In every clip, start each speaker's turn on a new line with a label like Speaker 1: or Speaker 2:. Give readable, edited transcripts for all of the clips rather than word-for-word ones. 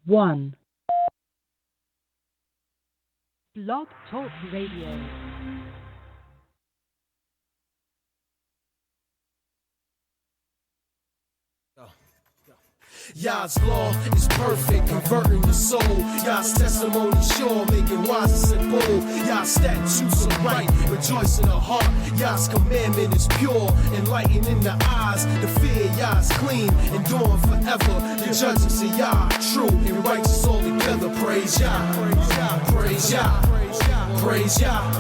Speaker 1: 1. Blog Talk Radio.
Speaker 2: Yah's law is perfect, converting the soul. Yah's testimony sure, making wise and simple. Yah's statutes are right, rejoice in the heart. Yah's commandment is pure, enlightening the eyes. The fear Yah's clean, enduring forever. The judgments of Yah true and righteous all together. Praise Yah, praise Yah, praise Yah,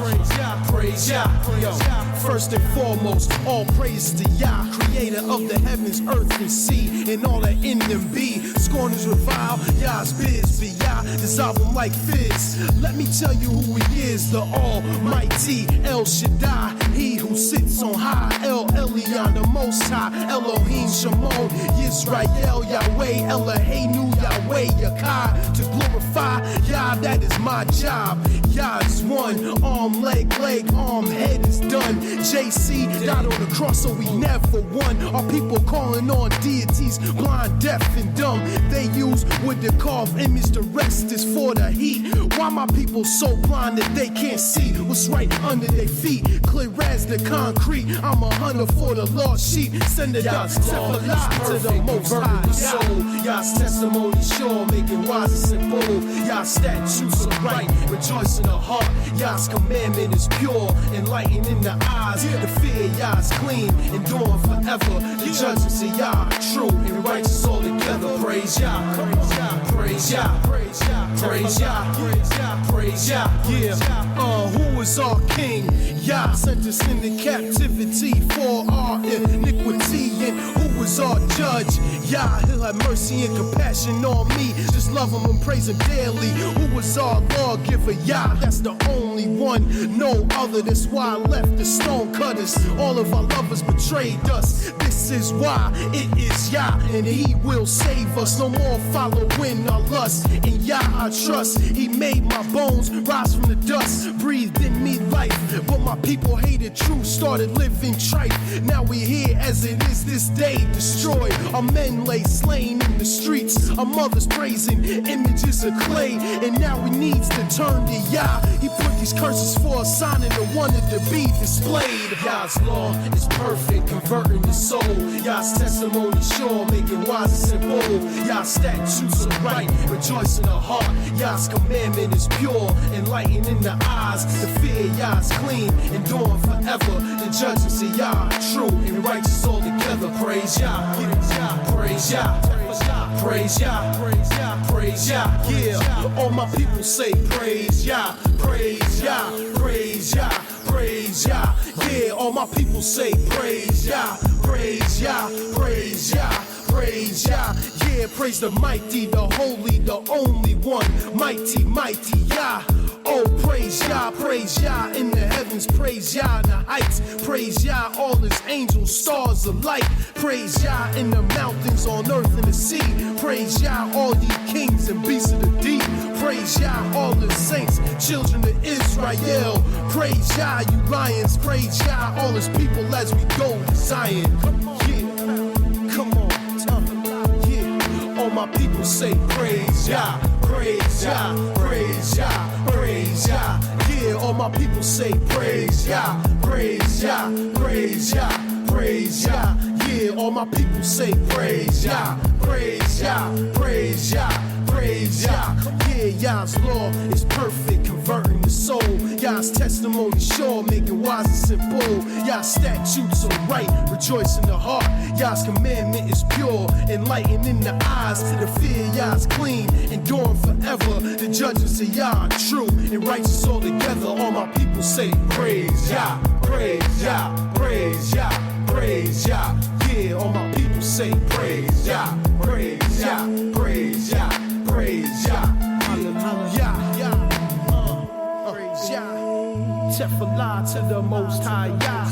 Speaker 2: praise Yah. Yo, first and foremost, all praise to Yah, creator of the heavens, earth, and sea, and all that in them be. Scorners revile Yah's biz, but Yah this album like fizz. Let me tell you who he is, the Almighty El Shaddai, he who sits on high. El Elyon, the Most High, Elohim Shemon, YisraEL, Yahweh, Eloheinu, Yahweh, Yakai. To glorify Yah, that is my job. Yah is one, arm, leg, arm, head is done. JC died on the cross, so we never won. Our people calling on deities, blind, deaf, and dumb. They use wood to carve image, the rest is for the heat. Why my people so blind that they can't see what's right under their feet? Clear as the concrete, I'm a hunter for the lost sheep. Send it out, step alive to the Most High. Soul. Yah's testimony sure, making wise and simple. Yah's statutes are right, rejoice in the heart. Yah's commandment is pure, enlightening the eyes. The fear Yah's clean, enduring forever. The judgments of Yah true and righteous all together. Praise Yah, praise Yah, praise Yah, praise Yah, praise Yah. Yeah, who is our King? Yah sent us into captivity for our iniquity. And who is our judge? Yah, he'll have mercy and compassion on me. Just love him and praise him daily. Who is our lawgiver? Yah, that's the only one, no other. That's why I left the stone cutters. All of our lovers betrayed us. This is why it is Yah, and he will save us. No more following our lust. In Yah I trust. He made my bones rise from the dust, breathed in me life. But my people hated truth, started living trife. Now we here as it is this day, destroyed. Our men lay slain in the streets. Our mothers praising images of clay. And now we needs to turn to Yah. He put these curses for a sign and the wanted to be displayed. Yah's law is perfect, converting the soul. Yah's testimony sure, making wise and simple. Yah's statutes are right, rejoice in the heart. Yah's commandment is pure, enlightening the eyes. The fear Yah's clean, enduring forever. The judgments of Yah true and righteous all together. Praise Yah, praise Yah, praise Yah, praise Yah. Yeah, all my people say praise Yah, praise Yah, praise Yah, praise Yah. Yeah, all my people say praise Yah, praise Yah, praise Yah, praise Yah. Yeah, praise the mighty, the holy, the only one. Mighty, mighty Yah. Oh, praise Yah in the heavens, praise Yah in the heights, praise Yah all his angels, stars of light, praise Yah in the mountains, on earth and the sea, praise Yah all ye kings and beasts of the deep, praise Yah all the saints, children of Israel, praise Yah you lions, praise Yah all his people as we go to Zion. Yeah, come on, tell me, yeah, all my people say praise Yah, praise Yah, praise Yah, praise Yah. Yeah, all my people say praise Yah, praise Yah, praise Yah, praise Yah. Yeah, all my people say praise Yah, praise Yah, praise Yah, praise Yah. Yeah, Yah's law is perfect, converting the soul. Yah's testimony sure, making wise and simple. Yah's statutes are right, rejoice in the heart. Yah's commandment is pure, enlightening the eyes. The fear Yah's clean, enduring forever. The judgments of Yah true and righteous all together. All my people say praise Yah, praise Yah, praise Yah, praise Yah. Yeah, all my people say praise Yah, praise Yah, praise Yah, praise Yah. Hallelujah, praise Yah. Tefillah to the Most High Yah.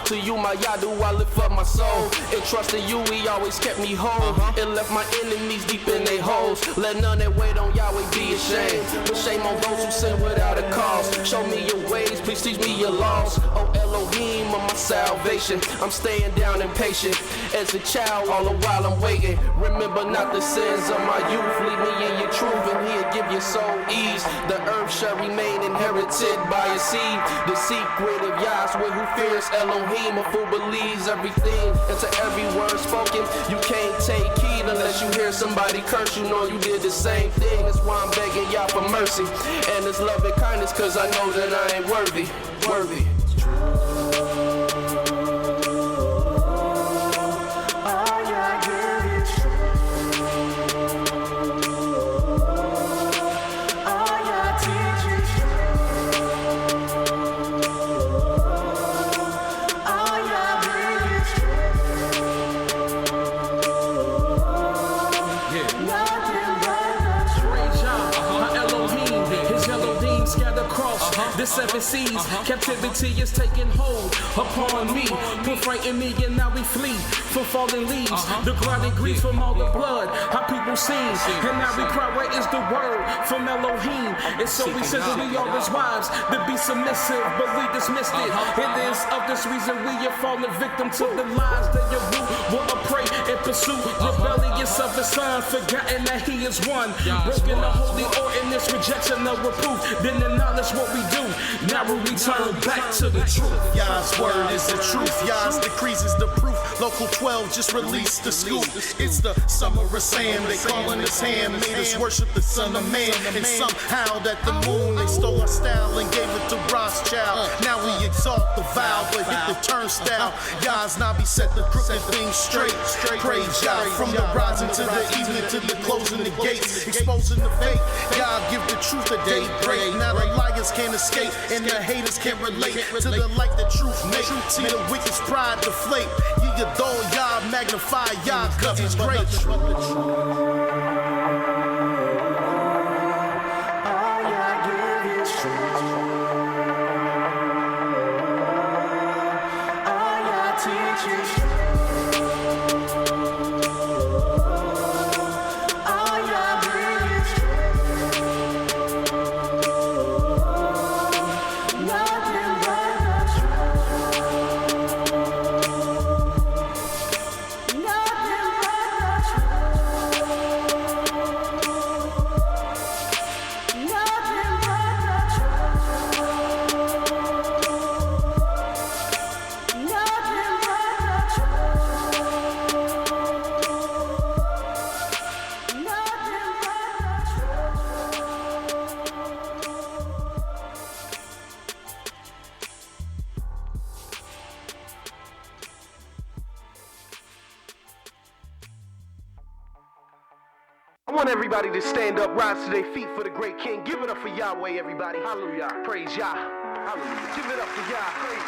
Speaker 3: To you, my YisraEL, do I lift up my soul. And trusting you, he always kept me whole. And left my enemies deep in their holes. Let none that wait on Yahweh be ashamed. But shame on those who sin without a cause. Show me your ways, please teach me your laws. Oh Elohim of my salvation, I'm staying down and patient. As a child, all the while I'm waiting. Remember not the sins of my youth. Lead me in your truth and he'll give your soul ease. The earth shall remain inherited by a seed. The secret of Yahweh who fears Elohim, a fool believes everything. And to every word spoken, you can't take heed unless you hear somebody curse. You know you did the same thing. That's why I'm begging Yah for mercy and his love and kindness, cause I know that I ain't worthy.
Speaker 4: The seven seas, captivity is taking hold upon me. Put fright in me and now we flee from fallen leaves. The ground and grief from all the blood, how people sing. And now we cry, where is the word from Elohim? And so we said that we are his wives, to be submissive, but we dismissed it. It is of this reason we are fallen victim to the lies that your root will pray and pursue. Rebellious of his son, forgotten that he is one. Broken the holy ordinance, rejection of reproof. Then acknowledge what we do. Now we return back to the truth.
Speaker 2: Yah's word is the truth. Yah's decrees is the proof. Local 12 just released the scoop. It's the summer of Sam. They calling us ham. Made us worship the Son of Man. And somehow that the moon, they stole our style and gave it to Rothschild. Now we exalt the vow, but hit the turnstile. Yah's Nabi set the crooked things straight. Praise Yah from the rising to the evening to the closing the gates. Exposing the fake. Yah give the truth a daybreak. Now the liars can't escape and the haters can't relate to the light that truth make. See the wicked's pride deflate. Ye adore Yah, magnify Yah, cause he's great. I want everybody to stand up, rise to their feet for the great King. Give it up for Yahweh, everybody. Hallelujah. Praise Yah. Hallelujah. Give it up for Yah. Praise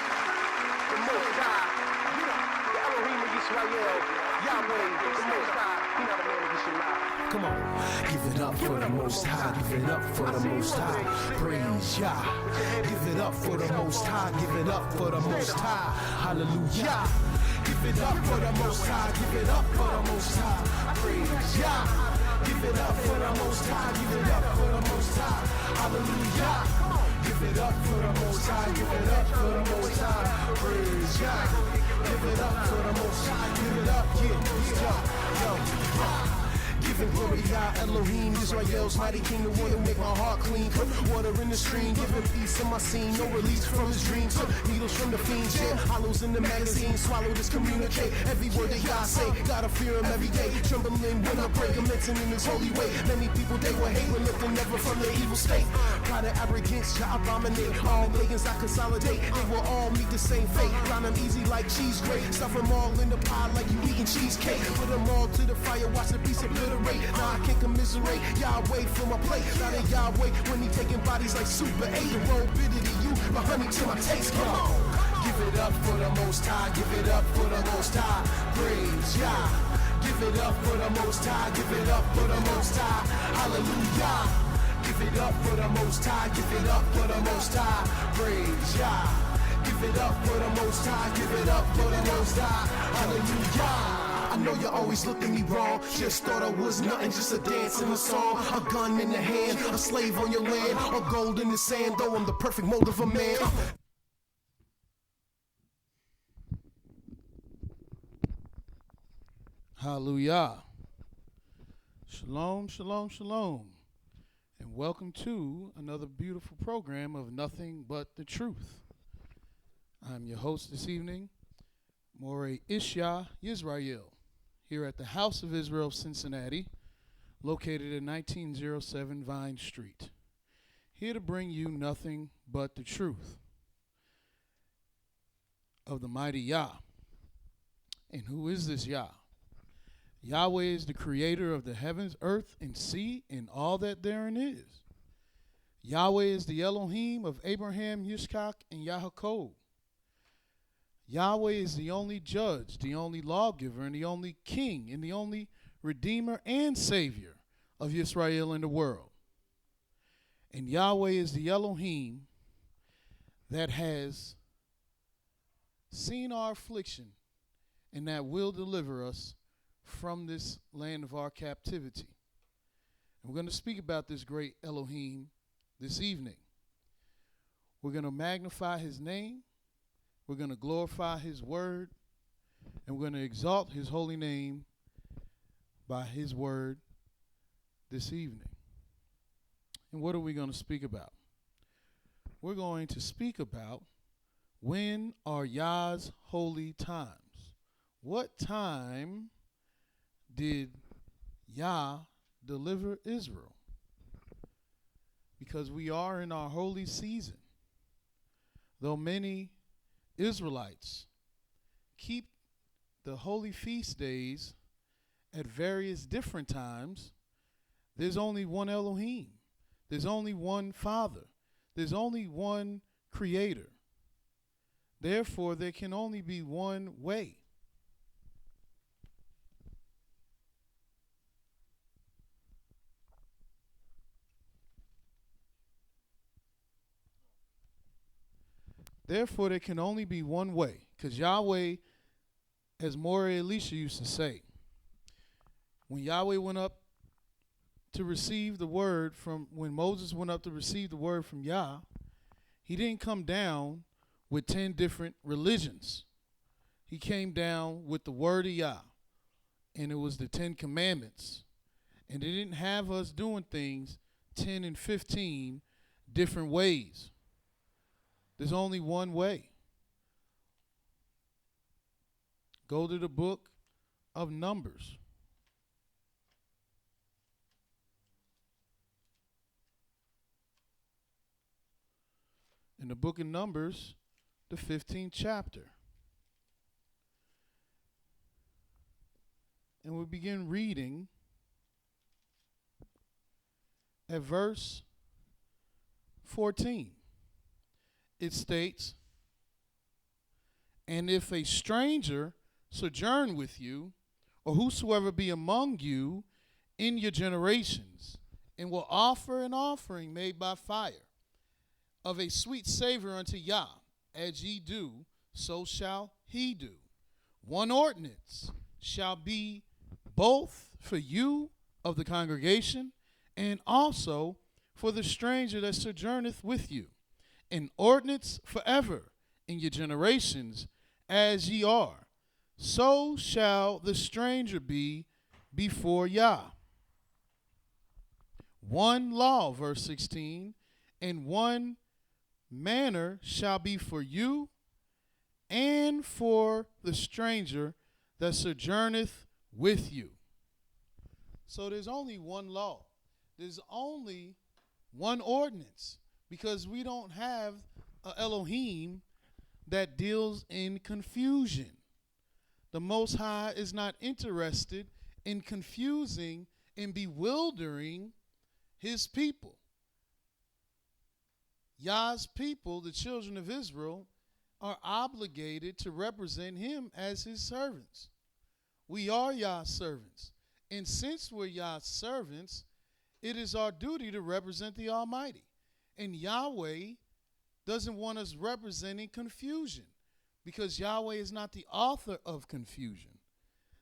Speaker 2: the Most High. The Elohim of YisraEL. Yahweh, the Most High. You're not a man of YisraEL. Come on. Give it up for the Most High. Give it up for the Most High. Praise Yah. Give it up for the Most High. Give it up for the Most High. Hallelujah. Give it up for the Most High. Give it up for the Most High. Praise Yah. Give it up for the Most High, give it up for the Most High, hallelujah. Give it up for the Most High, give it up for the Most High, praise Yah. Give it up for the Most High, give it up, yo. Giving glory, Yah, Elohim, YisraEL's mighty king, the one who make my heart clean. Put water in the stream, giving peace in my scene. No release from his dreams, needles from the fiends, yeah. Hollows in the magazine, swallow this, communicate. Every word that Yah say, gotta fear him every day. Trembling when I break him, mixing in his holy way. Many people, they will hate when lifting never from their evil state. Pride and arrogance, Yah abominate. All pagans I consolidate, they will all meet the same fate. Round them easy like cheese grate. Stuff them all in the pie like you eating cheesecake. Put them all to the fire, watch the piece obliterate. Now I can't commiserate Yahweh from my plate. Now that Yahweh when he taking bodies like Super 8. The road bitter to you, but honey to my taste. Come on. Give it up for the Most High. Give it up for the Most High. Praise Yah. Give it up for the Most High. Give it up for the Most High. Hallelujah. Give it up for the Most High. Give it up for the Most High. Praise Yah. Give it up for the Most High, give it up for the Most High. Hallelujah. I know you always look at me wrong. Just thought I was nothing, just a dance and a song. A gun in the hand, a slave on your land, or gold in the sand. Though I'm the perfect mold of a man.
Speaker 5: Hallelujah. Shalom, shalom, shalom. And welcome to another beautiful program of Nothing But the Truth. I'm your host this evening, Moreh IshYAH, YisraEL, here at the House of Israel, Cincinnati, located at 1907 Vine Street. Here to bring you nothing but the truth of the mighty Yah. And who is this Yah? Yahweh is the creator of the heavens, earth, and sea, and all that therein is. Yahweh is the Elohim of Abraham, Yitzchak, and Yaakov. Yahweh is the only judge, the only lawgiver, and the only king, and the only redeemer and savior of YisraEL in the world. And Yahweh is the Elohim that has seen our affliction and that will deliver us from this land of our captivity. And we're going to speak about this great Elohim this evening. We're going to magnify his name. We're going to glorify his word. And we're going to exalt his holy name by his word this evening. And what are we going to speak about? We're going to speak about when are Yah's holy times. What time did Yah deliver Israel? Because we are in our holy season. Though many Israelites keep the holy feast days at various different times, there's only one Elohim. There's only one Father. There's only one Creator. Therefore, there can only be one way. Therefore, there can only be one way, because Yahweh, as Moreh Elisha used to say, when Yahweh went up to receive the word when Moses went up to receive the word from Yah, he didn't come down with 10 different religions. He came down with the word of Yah, and it was the 10 commandments. And they didn't have us doing things 10 and 15 different ways. There's only one way. Go to the book of Numbers. In the book of Numbers, the 15th chapter. And we begin reading at verse 14. It states, "And if a stranger sojourn with you, or whosoever be among you in your generations, and will offer an offering made by fire, of a sweet savor unto Yah, as ye do, so shall he do. One ordinance shall be both for you of the congregation, and also for the stranger that sojourneth with you. An ordinance forever in your generations, as ye are, so shall the stranger be before Yah. One law," verse 16, "and one manner shall be for you and for the stranger that sojourneth with you." So there's only one law. There's only one ordinance, because we don't have an Elohim that deals in confusion. The Most High is not interested in confusing and bewildering his people. Yah's people, the children of Israel, are obligated to represent him as his servants. We are Yah's servants. And since we're Yah's servants, it is our duty to represent the Almighty. And Yahweh doesn't want us representing confusion, because Yahweh is not the author of confusion.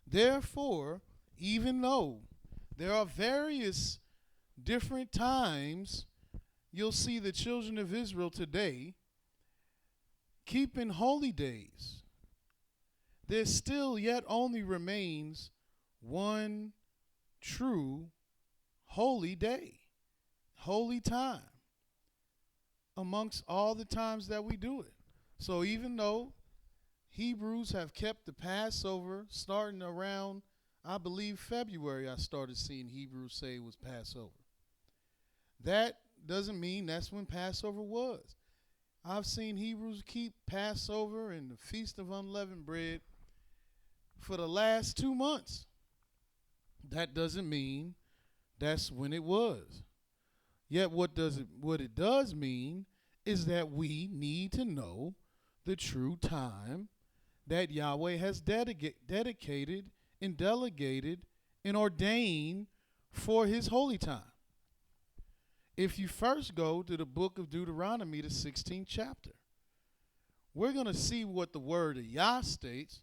Speaker 5: Therefore, even though there are various different times you'll see the children of Israel today keeping holy days, there still yet only remains one true holy day, holy time, amongst all the times that we do it. So even though Hebrews have kept the Passover starting around, I believe, February, I started seeing Hebrews say it was Passover. That doesn't mean that's when Passover was. I've seen Hebrews keep Passover and the Feast of Unleavened Bread for the last 2 months. That doesn't mean that's when it was. Yet what it does mean is that we need to know the true time that Yahweh has dedicated and delegated and ordained for his holy time. If you first go to the book of Deuteronomy, the 16th chapter, we're going to see what the word of Yah states,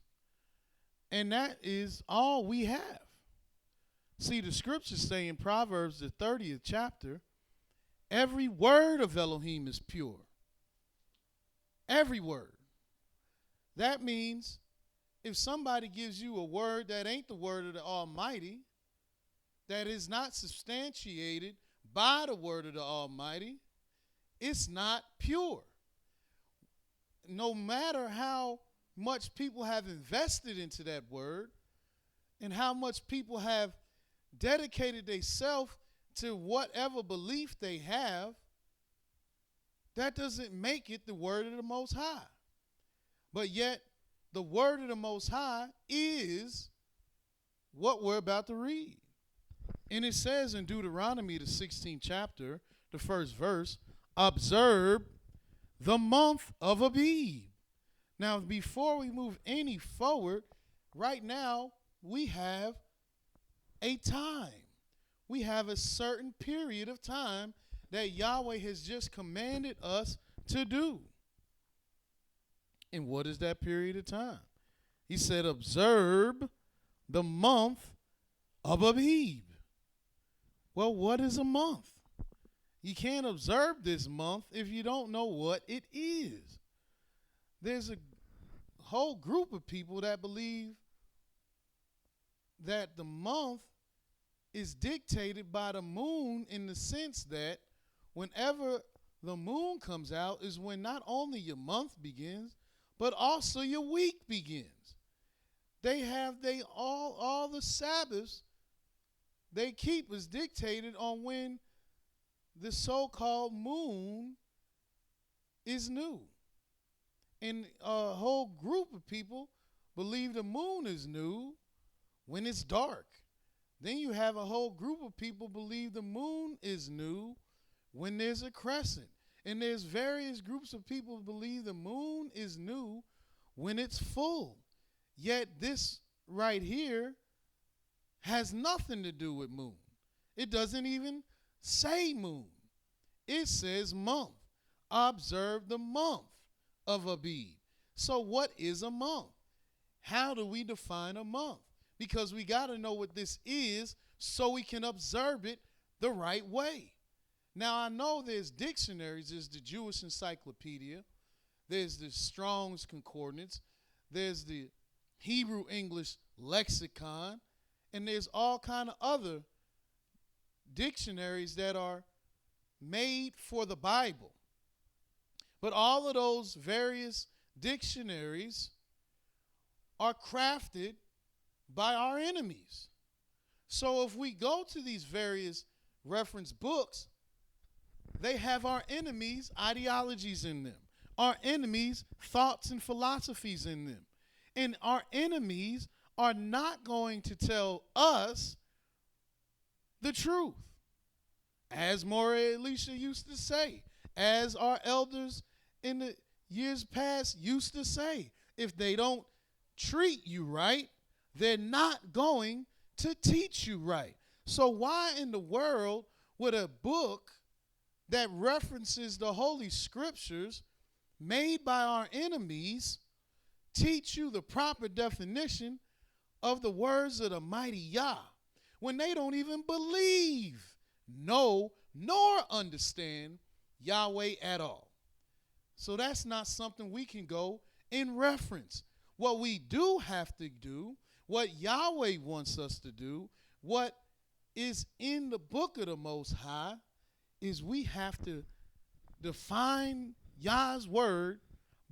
Speaker 5: and that is all we have. See, the scriptures say in Proverbs, the 30th chapter, every word of Elohim is pure. Every word. That means if somebody gives you a word that ain't the word of the Almighty, that is not substantiated by the word of the Almighty, it's not pure. No matter how much people have invested into that word and how much people have dedicated themselves to whatever belief they have, that doesn't make it the word of the Most High. But yet, the word of the Most High is what we're about to read. And it says in Deuteronomy, the 16th chapter, the first verse, observe the month of Abib. Now, before we move any forward, right now, we have a time. We have a certain period of time that Yahweh has just commanded us to do. And what is that period of time? He said, observe the month of Abib. Well, what is a month? You can't observe this month if you don't know what it is. There's a whole group of people that believe that the month is dictated by the moon, in the sense that whenever the moon comes out is when not only your month begins, but also your week begins. They have all the Sabbaths they keep is dictated on when the so-called moon is new. And a whole group of people believe the moon is new when it's dark. Then you have a whole group of people believe the moon is new when there's a crescent. And there's various groups of people who believe the moon is new when it's full. Yet this right here has nothing to do with moon. It doesn't even say moon. It says month. Observe the month of Abib. So what is a month? How do we define a month? Because we got to know what this is so we can observe it the right way. Now, I know there's dictionaries. There's the Jewish Encyclopedia. There's the Strong's Concordance. There's the Hebrew English Lexicon. And there's all kind of other dictionaries that are made for the Bible. But all of those various dictionaries are crafted by our enemies. So if we go to these various reference books, they have our enemies' ideologies in them, our enemies' thoughts and philosophies in them. And our enemies are not going to tell us the truth. As Moreh Elisha used to say, as our elders in the years past used to say, if they don't treat you right, they're not going to teach you right. So why in the world would a book that references the Holy Scriptures made by our enemies teach you the proper definition of the words of the mighty Yah when they don't even believe, know, nor understand Yahweh at all. So that's not something we can go in reference. What we do have to do, what Yahweh wants us to do, what is in the book of the Most High, is we have to define Yah's word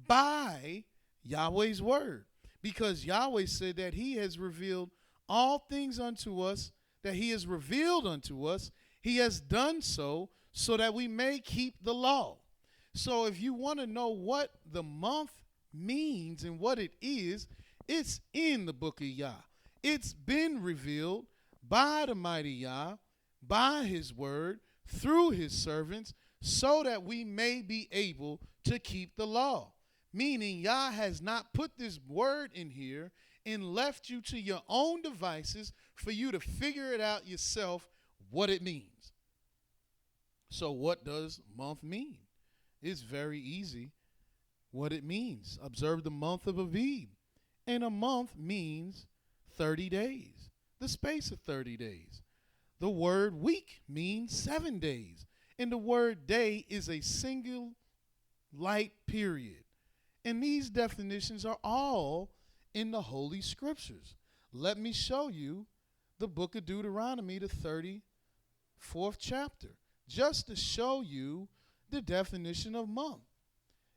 Speaker 5: by Yahweh's word. Because Yahweh said that he has revealed all things unto us, that he has revealed unto us. He has done so that we may keep the law. So if you want to know what the month means and what it is, it's in the book of Yah. It's been revealed by the mighty Yah, by his word, through his servants, so that we may be able to keep the law. Meaning Yah has not put this word in here and left you to your own devices for you to figure it out yourself what it means. So what does month mean? It's very easy what it means. Observe the month of Aviv. And a month means 30 days, the space of 30 days. The word week means 7 days. And the word day is a single light period. And these definitions are all in the Holy Scriptures. Let me show you the book of Deuteronomy, the 34th chapter, just to show you the definition of month.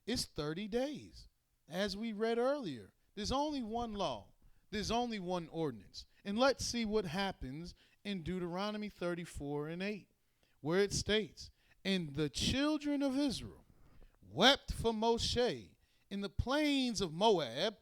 Speaker 5: It's 30 days. As we read earlier, there's only one law. There's only one ordinance. And let's see what happens in Deuteronomy 34:8, where it states, "And the children of Israel wept for Moshe in the plains of Moab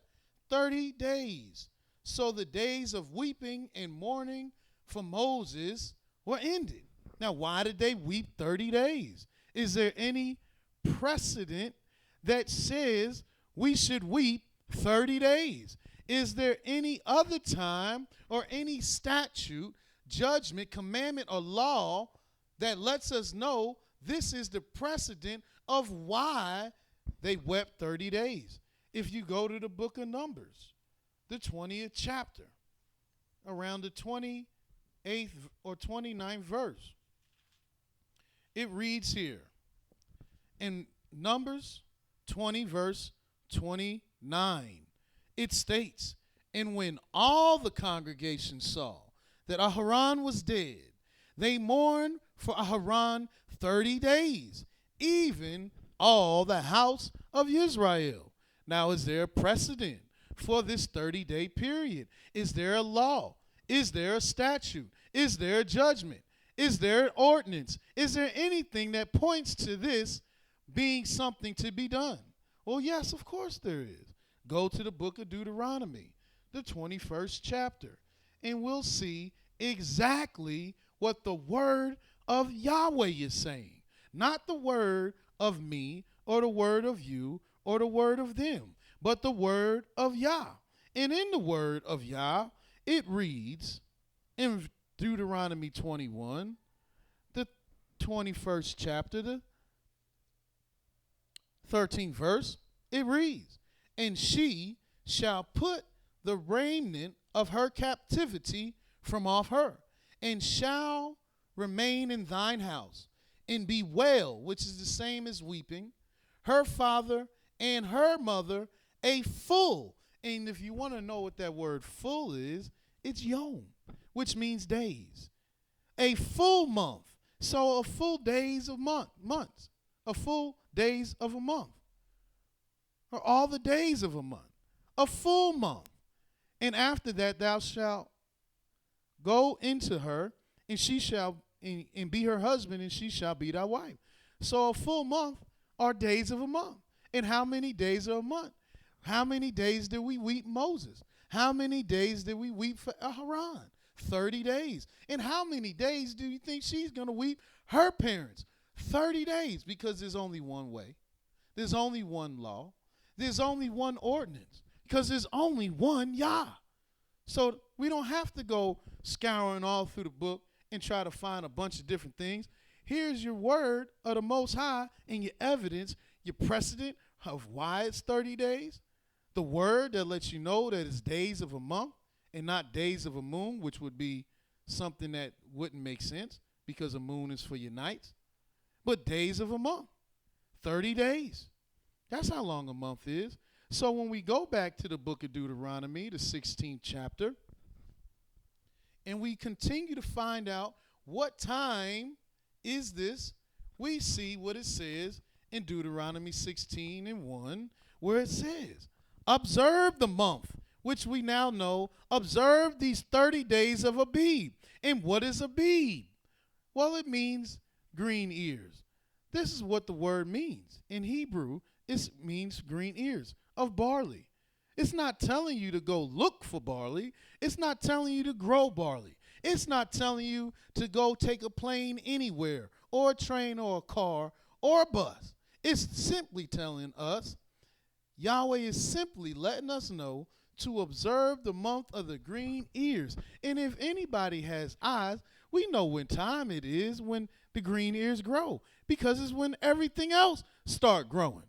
Speaker 5: 30 days. So the days of weeping and mourning for Moses were ended." Now, why did they weep 30 days? Is there any precedent that says we should weep 30 days? Is there any other time or any statute, judgment, commandment, or law that lets us know this is the precedent of why they wept 30 days? If you go to the book of Numbers, the 20th chapter, around the 28th or 29th verse, it reads here in Numbers 20 verse 29. It states, "And when all the congregation saw that Aharon was dead, they mourned for Aharon 30 days, even all the house of YisraEL." Now, is there a precedent for this 30-day period? Is there a law? Is there a statute? Is there a judgment? Is there an ordinance? Is there anything that points to this being something to be done? Well, yes, of course there is. Go to the book of Deuteronomy, the 21st chapter, and we'll see exactly what the word of Yahweh is saying. Not the word of me or the word of you or the word of them, but the word of Yah. And in the word of Yah, it reads in Deuteronomy 21, the 21st chapter, the 13th verse, it reads, "And she shall put the raiment of her captivity from off her, and shall remain in thine house, and bewail," which is the same as weeping, "her father and her mother a full." And if you want to know what that word full is, it's yom, which means days. A full month. So a full days of months. A full days of a month. Or all the days of a month. A full month. "And after that thou shalt go into her, and she shall and be her husband, and she shall be thy wife." So a full month are days of a month. And how many days are a month? How many days did we weep Moses? How many days did we weep for Aharon? 30 days. And how many days do you think she's going to weep her parents? 30 days, because there's only one way. There's only one law. There's only one ordinance, because there's only one Yah. So we don't have to go scouring all through the book and try to find a bunch of different things. Here's your word of the Most High and your evidence, your precedent, of why it's 30 days, the word that lets you know that it's days of a month and not days of a moon, which would be something that wouldn't make sense because a moon is for your nights, but days of a month, 30 days. That's how long a month is. So when we go back to the book of Deuteronomy, the 16th chapter, and we continue to find out what time is this, we see what it says in Deuteronomy 16:1, where it says, observe the month, which we now know, observe these 30 days of Abib. And what is Abib? Well, it means green ears. This is what the word means. In Hebrew, it means green ears of barley. It's not telling you to go look for barley. It's not telling you to grow barley. It's not telling you to go take a plane anywhere or a train or a car or a bus. It's simply telling us, Yahweh is simply letting us know to observe the month of the green ears. And if anybody has eyes, we know when time it is when the green ears grow, because it's when everything else start growing.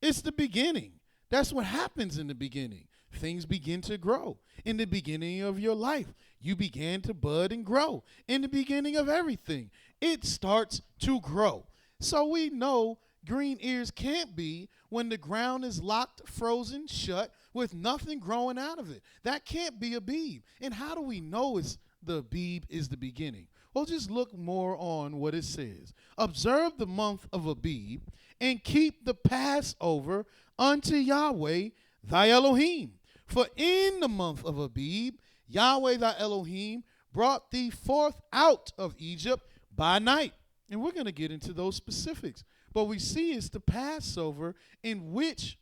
Speaker 5: It's the beginning. That's what happens in the beginning. Things begin to grow. In the beginning of your life, you began to bud and grow. In the beginning of everything, it starts to grow. So we know green ears can't be when the ground is locked, frozen, shut, with nothing growing out of it. That can't be Abib. And how do we know the Abib is the beginning? Well, just look more on what it says. Observe the month of Abib and keep the Passover unto Yahweh thy Elohim. For in the month of Abib, Yahweh thy Elohim brought thee forth out of Egypt by night. And we're going to get into those specifics. But we see it's the Passover in which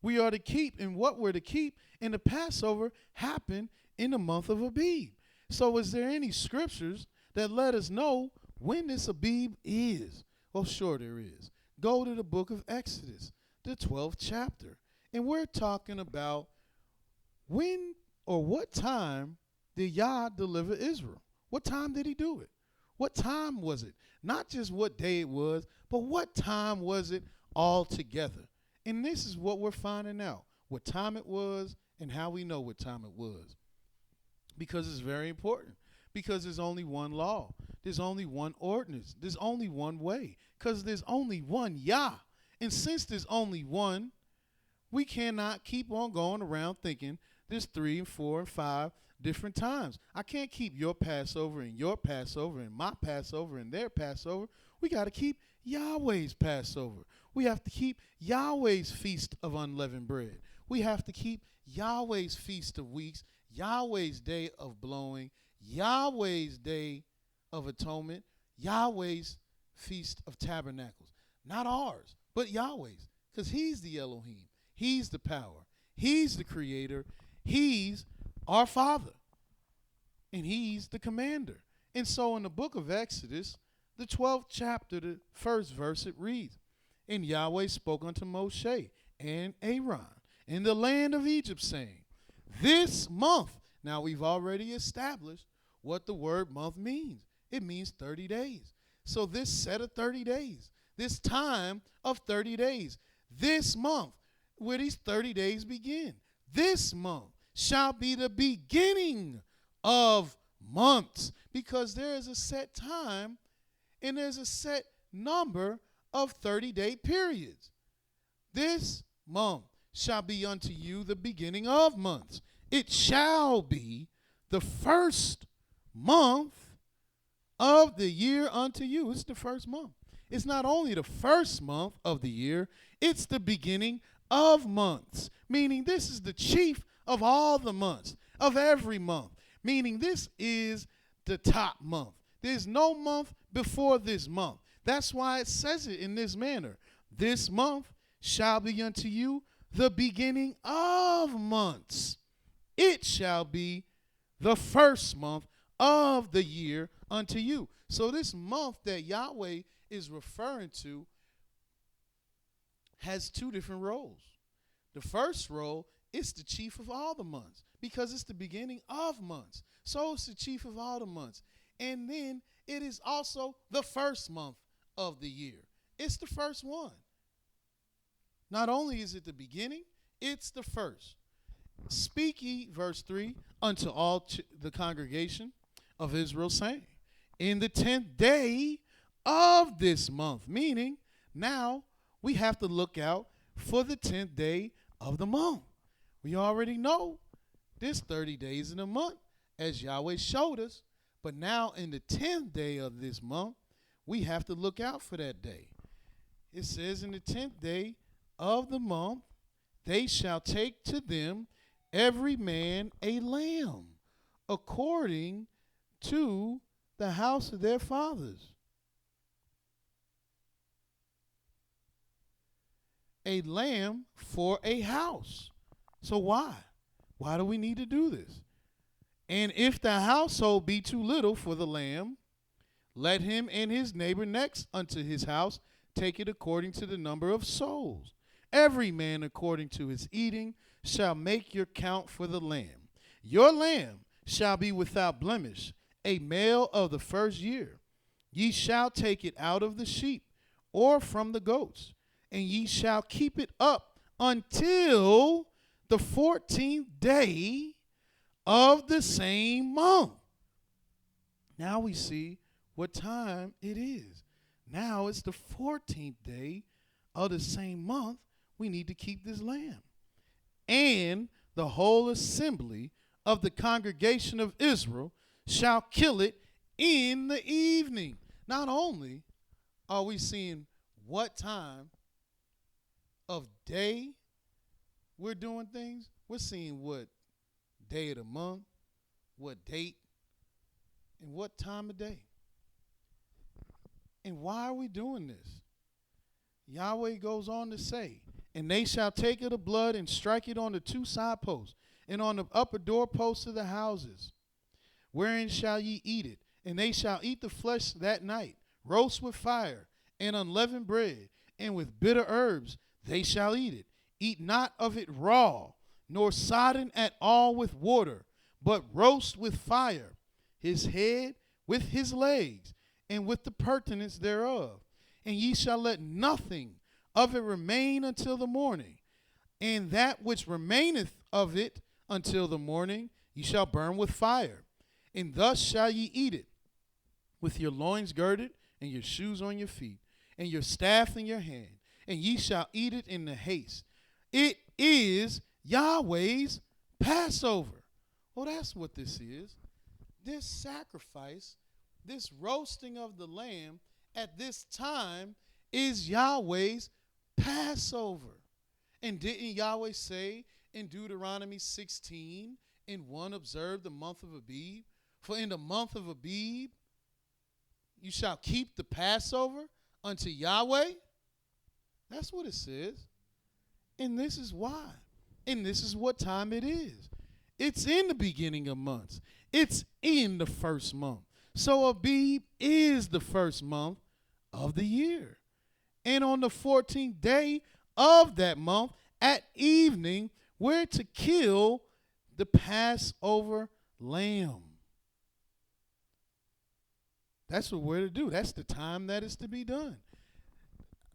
Speaker 5: we are to keep, and what we're to keep. And the Passover happened in the month of Abib. So is there any scriptures that let us know when this Abib is? Well, sure there is. Go to the book of Exodus, the 12th chapter. And we're talking about when or what time did Yah deliver Israel? What time did he do it? What time was it? Not just what day it was, but what time was it altogether? And this is what we're finding out, what time it was and how we know what time it was. Because it's very important. Because there's only one law. There's only one ordinance. There's only one way. Because there's only one Yah. And since there's only one, we cannot keep on going around thinking there's 3 and 4 and 5 different times. I can't keep your Passover and your Passover and my Passover and their Passover. We got to keep Yahweh's Passover. We have to keep Yahweh's Feast of Unleavened Bread. We have to keep Yahweh's Feast of Weeks, Yahweh's Day of Blowing, Yahweh's Day of Atonement, Yahweh's Feast of Tabernacles. Not ours, but Yahweh's, because he's the Elohim. He's the power. He's the creator. He's our Father. And he's the commander. And so in the book of Exodus, the 12th chapter, the first verse, it reads, and Yahweh spoke unto Moshe and Aaron in the land of Egypt, saying, this month. Now we've already established what the word month means. It means 30 days. So this set of 30 days, this time of 30 days, this month, where these 30 days begin, this month shall be the beginning of months, because there is a set time and there's a set number of 30-day periods. This month shall be unto you the beginning of months. It shall be the first month of the year unto you. It's the first month. It's not only the first month of the year, it's the beginning of months, meaning this is the chief of all the months, of every month, meaning this is the top month. There's no month before this month. That's why it says it in this manner. This month shall be unto you the beginning of months. It shall be the first month of the year unto you. So this month that Yahweh is referring to has two different roles. The first role is the chief of all the months, because it's the beginning of months. So it's the chief of all the months. And then it is also the first month of the year. It's the first one. Not only is it the beginning, it's the first. Speak ye, verse 3, unto all the congregation of Israel, saying, in the 10th day of this month, meaning now we have to look out for the 10th day of the month. We already know there's 30 days in a month, as Yahweh showed us, but now in the 10th day of this month, we have to look out for that day. It says in the 10th day of the month, they shall take to them every man a lamb, according to the house of their fathers. A lamb for a house. So why? Why do we need to do this? And if the household be too little for the lamb, let him and his neighbor next unto his house take it according to the number of souls. Every man according to his eating shall make your count for the lamb. Your lamb shall be without blemish, a male of the first year. Ye shall take it out of the sheep or from the goats, and ye shall keep it up until the 14th day of the same month. Now we see what time it is. Now it's the 14th day of the same month. We need to keep this lamb. And the whole assembly of the congregation of Israel shall kill it in the evening. Not only are we seeing what time of day we're doing things, we're seeing what day of the month, what date, and what time of day. And why are we doing this? Yahweh goes on to say, and they shall take of the blood and strike it on the two side posts and on the upper doorposts of the houses. Wherein shall ye eat it? And they shall eat the flesh that night, roast with fire and unleavened bread, and with bitter herbs they shall eat it. Eat not of it raw, nor sodden at all with water, but roast with fire, his head with his legs, and with the purtenance thereof. And ye shall let nothing of it remain until the morning. And that which remaineth of it until the morning ye shall burn with fire. And thus shall ye eat it, with your loins girded, and your shoes on your feet, and your staff in your hand. And ye shall eat it in the haste. It is Yahweh's Passover. Well, that's what this is. This sacrifice, this roasting of the lamb at this time is Yahweh's Passover. And didn't Yahweh say in Deuteronomy 16:1, observe the month of Abib? For in the month of Abib you shall keep the Passover unto Yahweh. That's what it says. And this is why. And this is what time it is. It's in the beginning of months. It's in the first month. So Abib is the first month of the year. And on the 14th day of that month, at evening, we're to kill the Passover lamb. That's what we're to do. That's the time that is to be done.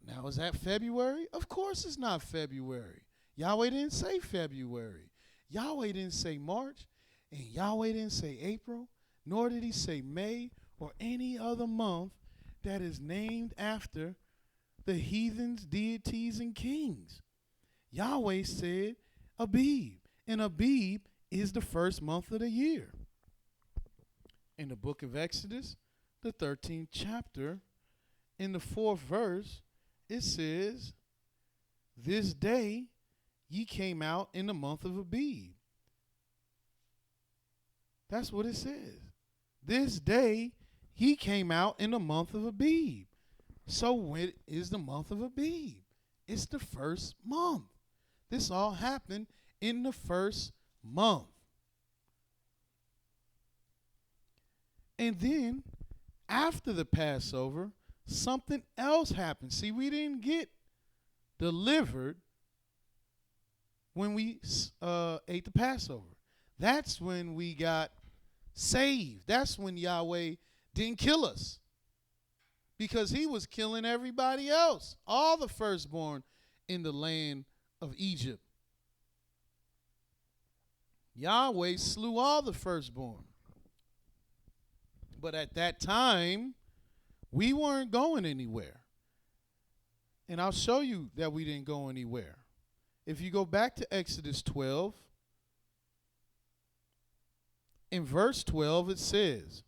Speaker 5: Now, is that February? Of course it's not February. Yahweh didn't say February. Yahweh didn't say March. And Yahweh didn't say April. Nor did he say May or any other month that is named after the heathens, deities, and kings. Yahweh said Abib. And Abib is the first month of the year. In the book of Exodus, the 13th chapter, in the 4th verse, it says, this day ye came out in the month of Abib. That's what it says. This day ye came out in the month of Abib. So when is the month of Abib? It's the first month. This all happened in the first month. And then after the Passover, something else happened. See, we didn't get delivered when we ate the Passover. That's when we got saved. That's when Yahweh didn't kill us, because he was killing everybody else, all the firstborn in the land of Egypt. Yahweh slew all the firstborn. But at that time, we weren't going anywhere. And I'll show you that we didn't go anywhere. If you go back to Exodus 12, in verse 12 it says,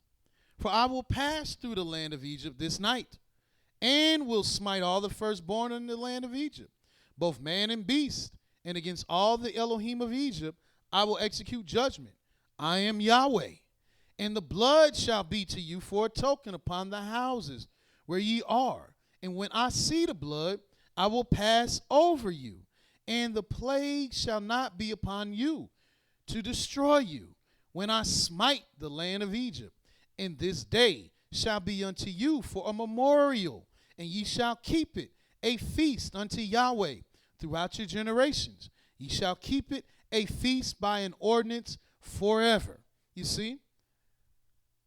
Speaker 5: "For I will pass through the land of Egypt this night, and will smite all the firstborn in the land of Egypt, both man and beast, and against all the Elohim of Egypt I will execute judgment. I am Yahweh. And the blood shall be to you for a token upon the houses where ye are. And when I see the blood, I will pass over you, and the plague shall not be upon you to destroy you when I smite the land of Egypt. And this day shall be unto you for a memorial, and ye shall keep it a feast unto Yahweh throughout your generations. Ye shall keep it a feast by an ordinance forever." You see,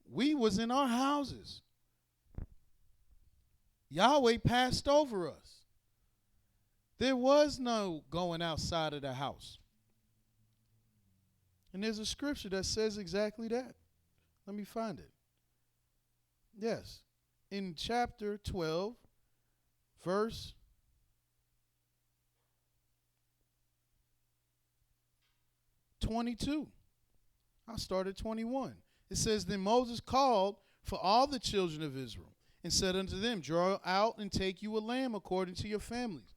Speaker 5: we was in our houses. Yahweh passed over us. There was no going outside of the house. And there's a scripture that says exactly that. Let me find it. Yes. In chapter 12, verse 22. I'll start at 21. It says, "Then Moses called for all the children of Israel, and said unto them, Draw out and take you a lamb according to your families,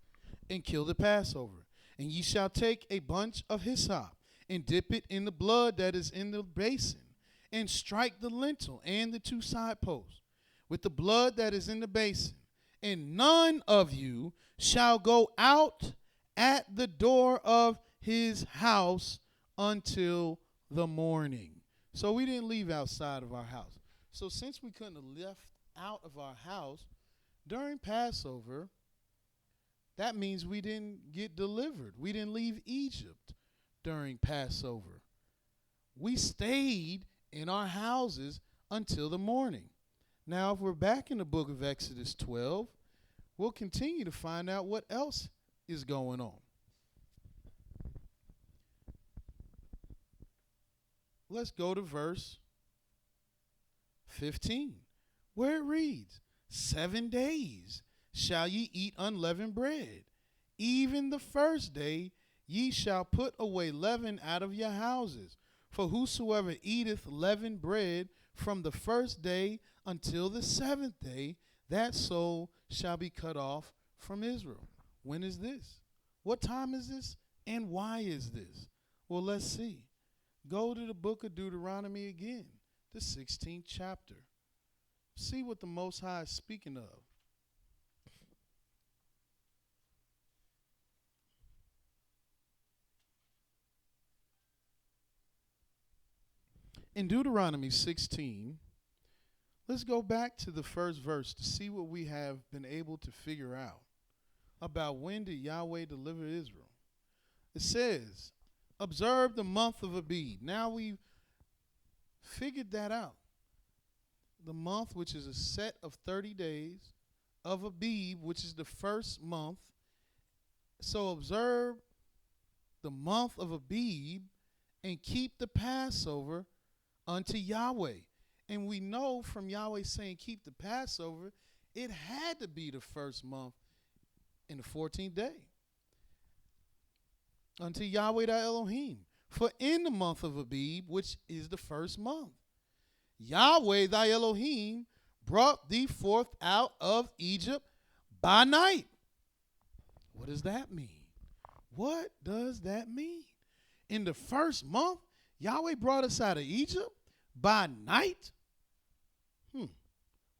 Speaker 5: and kill the Passover. And ye shall take a bunch of hyssop, and dip it in the blood that is in the basin, and strike the lintel and the two side posts with the blood that is in the basin. And none of you shall go out at the door of his house until the morning." So we didn't leave outside of our house. So since we couldn't have left out of our house during Passover, that means we didn't get delivered. We didn't leave Egypt during Passover. We stayed in our houses until the morning. Now, if we're back in the book of Exodus 12, we'll continue to find out what else is going on. Let's go to verse 15, where it reads, 7 days shall ye eat unleavened bread. Even the first day ye shall put away leaven out of your houses. For whosoever eateth leavened bread from the first day until the 7th day, that soul shall be cut off from Israel. When is this? What time is this? And why is this? Well, let's see. Go to the book of Deuteronomy again, the 16th chapter. See what the Most High is speaking of. In Deuteronomy 16, let's go back to the first verse to see what we have been able to figure out about when did Yahweh deliver Israel. It says, "Observe the month of Abib." Now we've figured that out. The month, which is a set of 30 days, of Abib, which is the first month. So observe the month of Abib and keep the Passover unto Yahweh. And we know from Yahweh saying keep the Passover, it had to be the first month in the 14th day. Unto Yahweh thy Elohim. For in the month of Abib, which is the first month, Yahweh thy Elohim brought thee forth out of Egypt by night. What does that mean? What does that mean? In the first month, Yahweh brought us out of Egypt by night?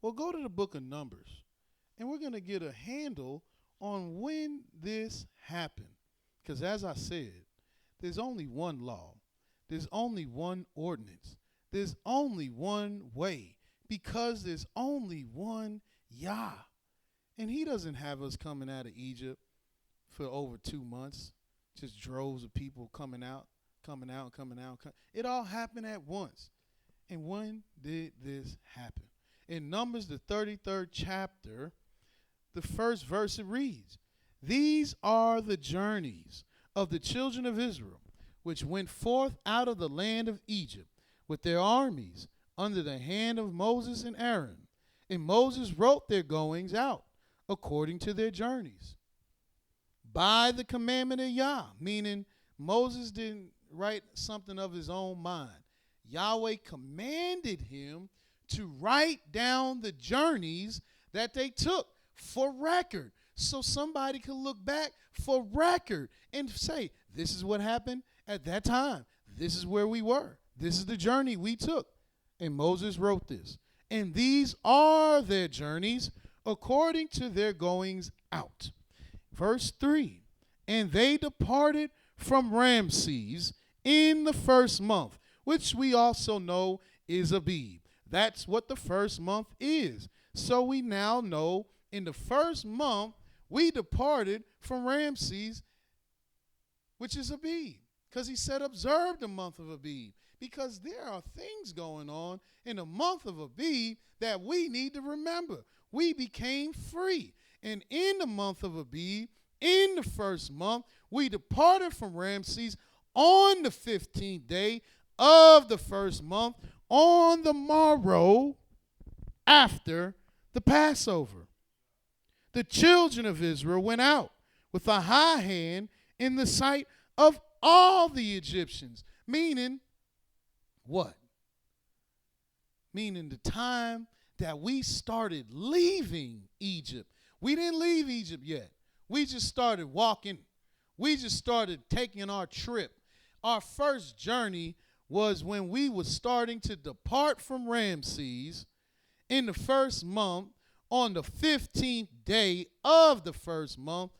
Speaker 5: Well, go to the book of Numbers, and we're going to get a handle on when this happened. Because as I said, there's only one law. There's only one ordinance. There's only one way. Because there's only one Yah. And he doesn't have us coming out of Egypt for over 2 months. Just droves of people coming out. It all happened at once. And when did this happen? In Numbers, the 33rd chapter, the first verse, it reads, These are the journeys of the children of Israel, which went forth out of the land of Egypt with their armies under the hand of Moses and Aaron. And Moses wrote their goings out according to their journeys by the commandment of Yah, meaning Moses didn't write something of his own mind. Yahweh commanded him to write down the journeys that they took for record, so somebody could look back for record and say, this is what happened at that time. This is where we were. This is the journey we took. And Moses wrote this. And these are their journeys according to their goings out. Verse 3, and they departed from Ramses in the first month, which we also know is Abib. That's what the first month is. So we now know in the first month we departed from Ramses, which is Abib, because he said observe the month of Abib, because there are things going on in the month of Abib that we need to remember. We became free. And in the month of Abib, in the first month, we departed from Ramses on the 15th day of the first month, on the morrow after the Passover. The children of Israel went out with a high hand in the sight of all the Egyptians. Meaning what? Meaning the time that we started leaving Egypt. We didn't leave Egypt yet. We just started walking. We just started taking our trip. Our first journey was when we were starting to depart from Ramses in the first month, on the 15th day of the first month,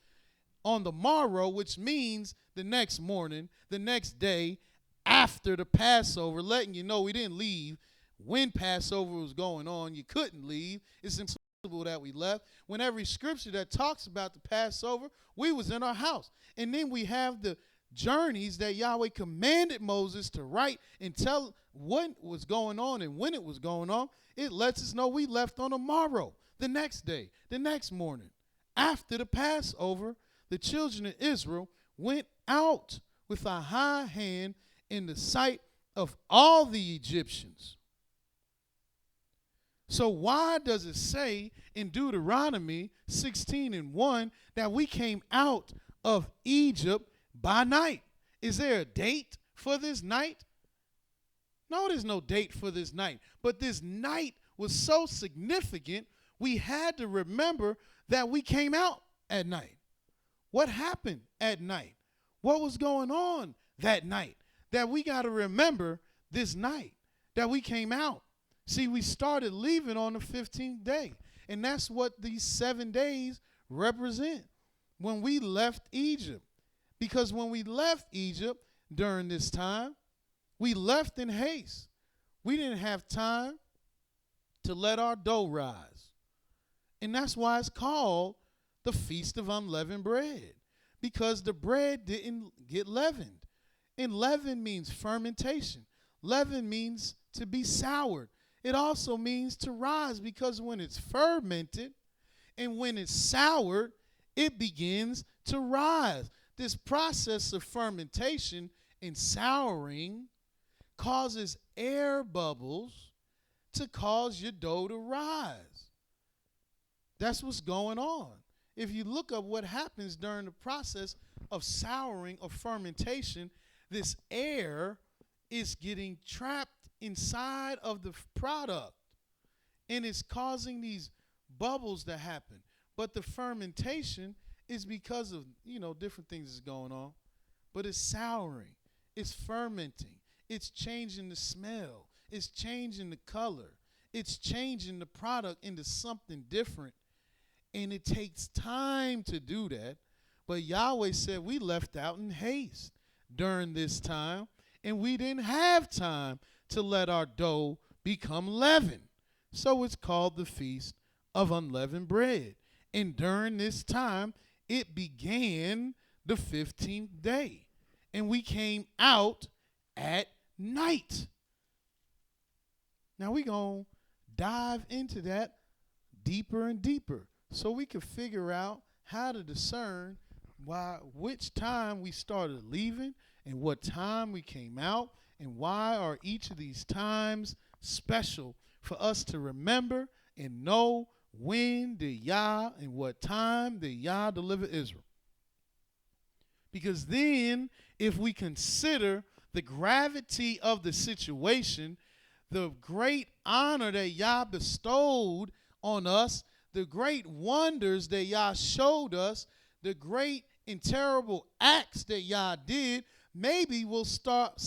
Speaker 5: on the morrow, which means the next morning, the next day after the Passover, letting you know we didn't leave when Passover was going on. You couldn't leave. It's impossible that we left. When every scripture that talks about the Passover, we was in our house. And then we have the journeys that Yahweh commanded Moses to write and tell what was going on and when it was going on. It lets us know we left on the morrow, the next day, the next morning. After the Passover, the children of Israel went out with a high hand in the sight of all the Egyptians. So why does it say in Deuteronomy 16:1 that we came out of Egypt by night? Is there a date for this night? No, there's no date for this night. But this night was so significant, we had to remember that we came out at night. What happened at night? What was going on that night? That we got to remember this night that we came out. See, we started leaving on the 15th day. And that's what these 7 days represent when we left Egypt. Because when we left Egypt during this time, we left in haste. We didn't have time to let our dough rise. And that's why it's called the Feast of Unleavened Bread, because the bread didn't get leavened. And leaven means fermentation. Leaven means to be soured. It also means to rise, because when it's fermented and when it's soured, it begins to rise. This process of fermentation and souring causes air bubbles to cause your dough to rise. That's what's going on. If you look up what happens during the process of souring or fermentation, this air is getting trapped inside of the product, and it's causing these bubbles to happen. But the fermentation is because of, different things that's going on. But it's souring, it's fermenting, it's changing the smell, it's changing the color, it's changing the product into something different. And it takes time to do that. But Yahweh said we left out in haste during this time, and we didn't have time to let our dough become leavened. So it's called the Feast of Unleavened Bread. And during this time, it began the 15th day. And we came out at night. Now we're going to dive into that deeper and deeper, so we can figure out how to discern which time we started leaving and what time we came out, and why are each of these times special for us to remember and know when did Yah and what time did Yah deliver Israel. Because then, if we consider the gravity of the situation, the great honor that Yah bestowed on us, the great wonders that Yah showed us, the great and terrible acts that Yah did, maybe we'll stop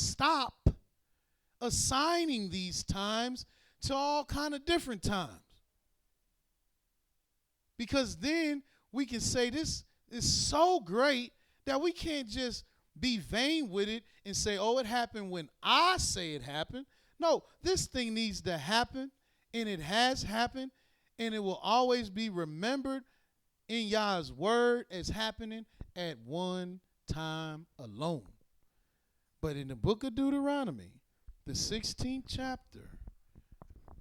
Speaker 5: assigning these times to all kind of different times. Because then we can say this is so great that we can't just be vain with it and say, oh, it happened when I say it happened. No, this thing needs to happen, and it has happened, and it will always be remembered in Yah's word as happening at one time alone. But in the book of Deuteronomy, the 16th chapter,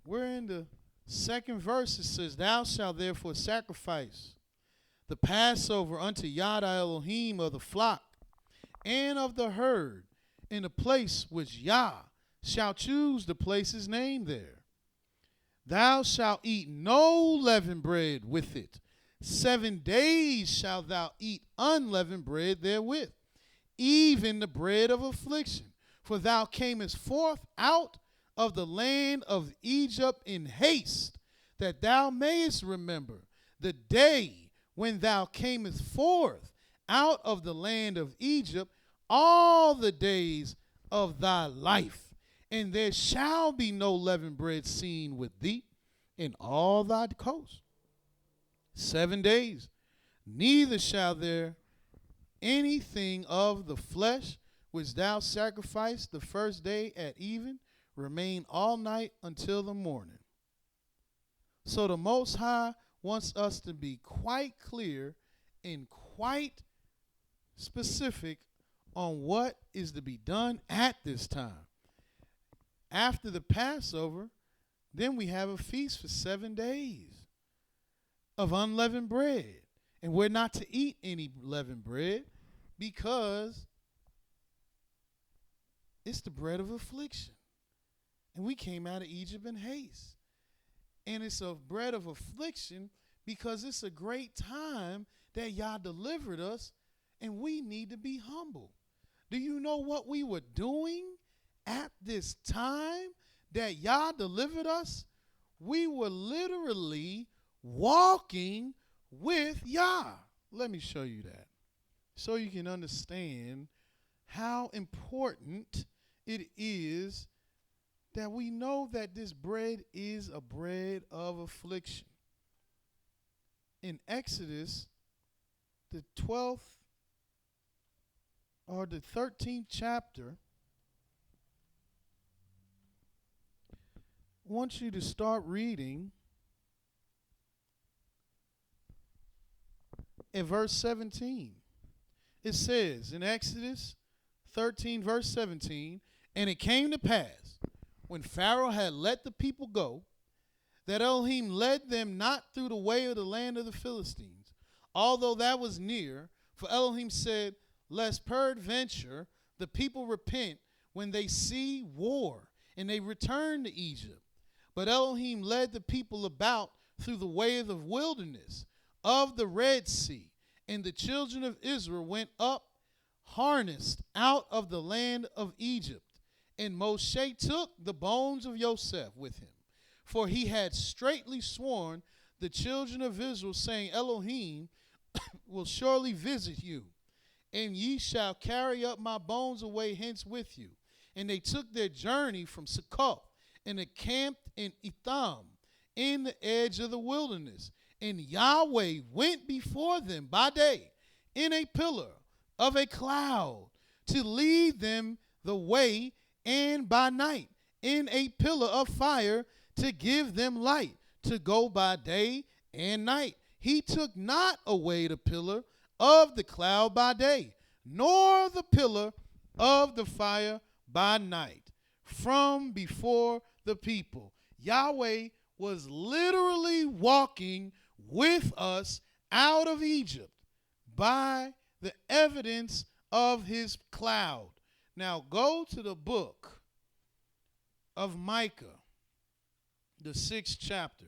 Speaker 5: we're in the second verse. It says, thou shalt therefore sacrifice the Passover unto Yah thy Elohim of the flock and of the herd in the place which Yah shall choose to place his name there. Thou shalt eat no leavened bread with it. 7 days shalt thou eat unleavened bread therewith, even the bread of affliction. For thou camest forth out of the land of Egypt in haste, that thou mayest remember the day when thou camest forth out of the land of Egypt all the days of thy life. And there shall be no leavened bread seen with thee in all thy coast. 7 days, neither shall there anything of the flesh which thou sacrificed the first day at even remain all night until the morning. So the Most High wants us to be quite clear and quite specific on what is to be done at this time. After the Passover, then we have a feast for 7 days of unleavened bread. And we're not to eat any leavened bread because it's the bread of affliction. And we came out of Egypt in haste. And it's a bread of affliction because it's a great time that Yah delivered us, and we need to be humble. Do you know what we were doing at this time that Yah delivered us? We were literally walking with Yah. Let me show you that so you can understand how important it is that we know that this bread is a bread of affliction. In Exodus, the 12th or the 13th chapter, I want you to start reading in verse 17. It says in Exodus 13, verse 17, and it came to pass, when Pharaoh had let the people go, that Elohim led them not through the way of the land of the Philistines, although that was near. For Elohim said, lest peradventure the people repent when they see war, and they return to Egypt. But Elohim led the people about through the way of the wilderness of the Red Sea, and the children of Israel went up harnessed out of the land of Egypt. And Moshe took the bones of Yosef with him, for he had straitly sworn the children of Israel, saying, Elohim will surely visit you, and ye shall carry up my bones away hence with you. And they took their journey from Succoth, and encamped in Etham, in the edge of the wilderness. And Yahweh went before them by day in a pillar of a cloud to lead them the way, and by night in a pillar of fire to give them light, to go by day and night. He took not away the pillar of the cloud by day, nor the pillar of the fire by night from before the people. Yahweh was literally walking with us out of Egypt by the evidence of his cloud. Now go to the book of Micah, the 6th chapter,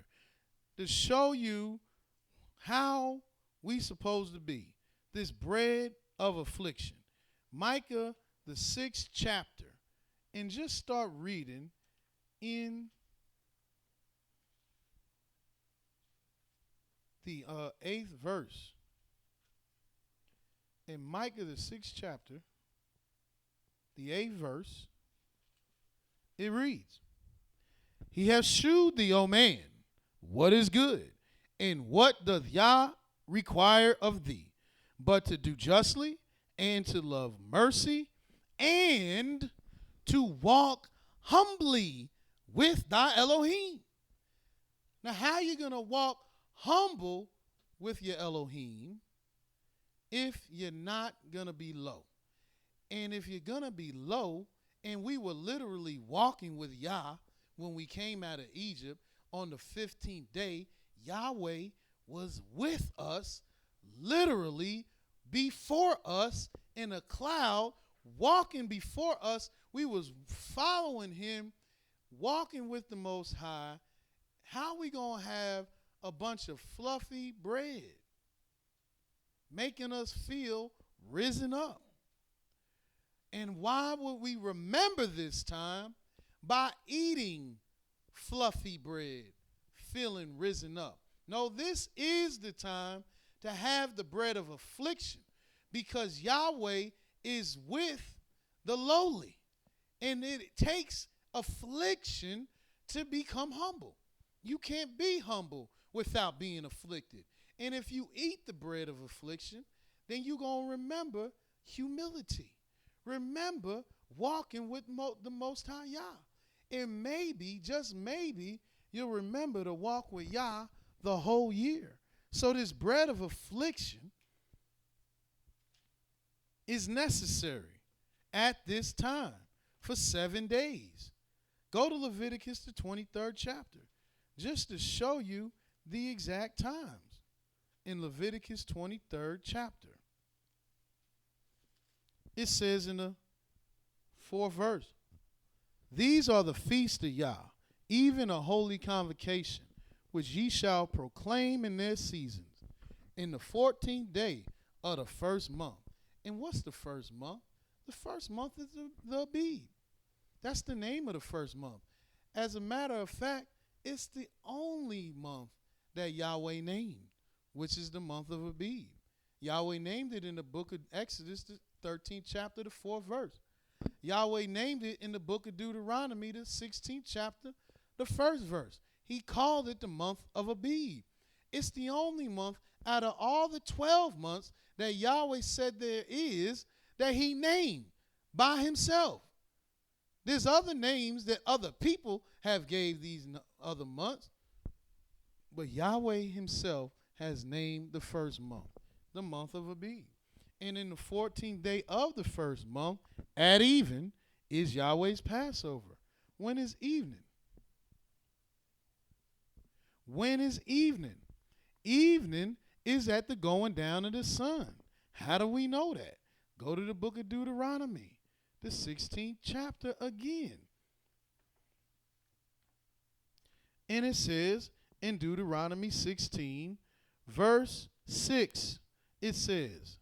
Speaker 5: to show you how we supposed to be. This bread of affliction. Micah, the 6th chapter. And just start reading in the 8th verse. In Micah, the 6th chapter, the 8th verse, it reads, He has shewed thee, O man, what is good, and what doth Yah require of thee, but to do justly, and to love mercy, and to walk humbly with thy Elohim. Now, how are you going to walk humble with your Elohim if you're not going to be low? And if you're going to be low, and we were literally walking with Yah when we came out of Egypt on the 15th day, Yahweh was with us, literally before us in a cloud, walking before us. We was following him, walking with the Most High. How we going to have a bunch of fluffy bread making us feel risen up? And why would we remember this time? By eating fluffy bread, feeling risen up. No, this is the time to have the bread of affliction, because Yahweh is with the lowly. And it takes affliction to become humble. You can't be humble without being afflicted. And if you eat the bread of affliction, then you're going to remember humility. Remember walking with the Most High Yah. And maybe, just maybe, you'll remember to walk with Yah the whole year. So this bread of affliction is necessary at this time for 7 days. Go to Leviticus, the 23rd chapter, just to show you the exact times. In Leviticus 23rd chapter, it says in the 4th verse, These are the feasts of Yah, even a holy convocation, which ye shall proclaim in their seasons, in the 14th day of the first month. And what's the first month? The first month is the Abib. That's the name of the first month. As a matter of fact, it's the only month that Yahweh named, which is the month of Abib. Yahweh named it in the book of Exodus, the 13th chapter, the 4th verse. Yahweh named it in the book of Deuteronomy, the 16th chapter, the 1st verse. He called it the month of Abib. It's the only month out of all the 12 months that Yahweh said there is that he named by himself. There's other names that other people have gave these other months, but Yahweh himself has named the first month, the month of Abib. And in the 14th day of the first month, at even, is Yahweh's Passover. When is evening? When is evening? Evening is at the going down of the sun. How do we know that? Go to the book of Deuteronomy, the 16th chapter again. And it says in Deuteronomy 16, verse 6, it says,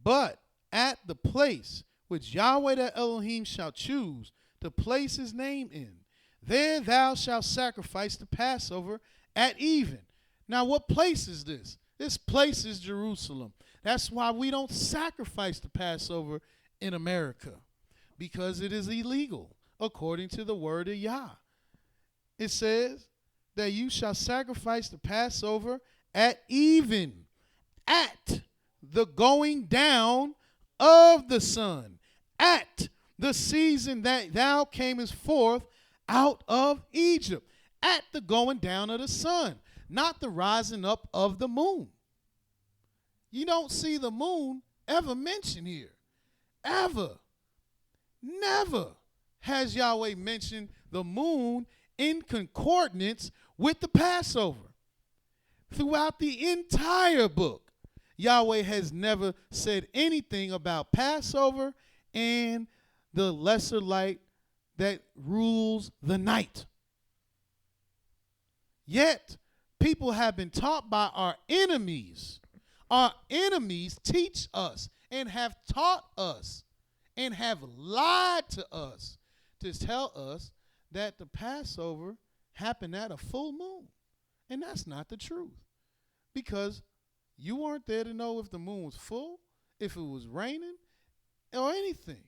Speaker 5: But at the place which Yahweh the Elohim shall choose to place his name in, there thou shalt sacrifice the Passover at even. Now, what place is this? This place is Jerusalem. That's why we don't sacrifice the Passover in America, because it is illegal according to the word of Yah. It says that you shall sacrifice the Passover at even, at the going down of the sun, at the season that thou camest forth out of Egypt, at the going down of the sun, not the rising up of the moon. You don't see the moon ever mentioned here. Ever. Never has Yahweh mentioned the moon in concordance with the Passover. Throughout the entire book, Yahweh has never said anything about Passover and the lesser light that rules the night. Yet, people have been taught by our enemies. Our enemies teach us and have taught us and have lied to us to tell us that the Passover happened at a full moon. And that's not the truth. Because you weren't there to know if the moon was full, if it was raining, or anything.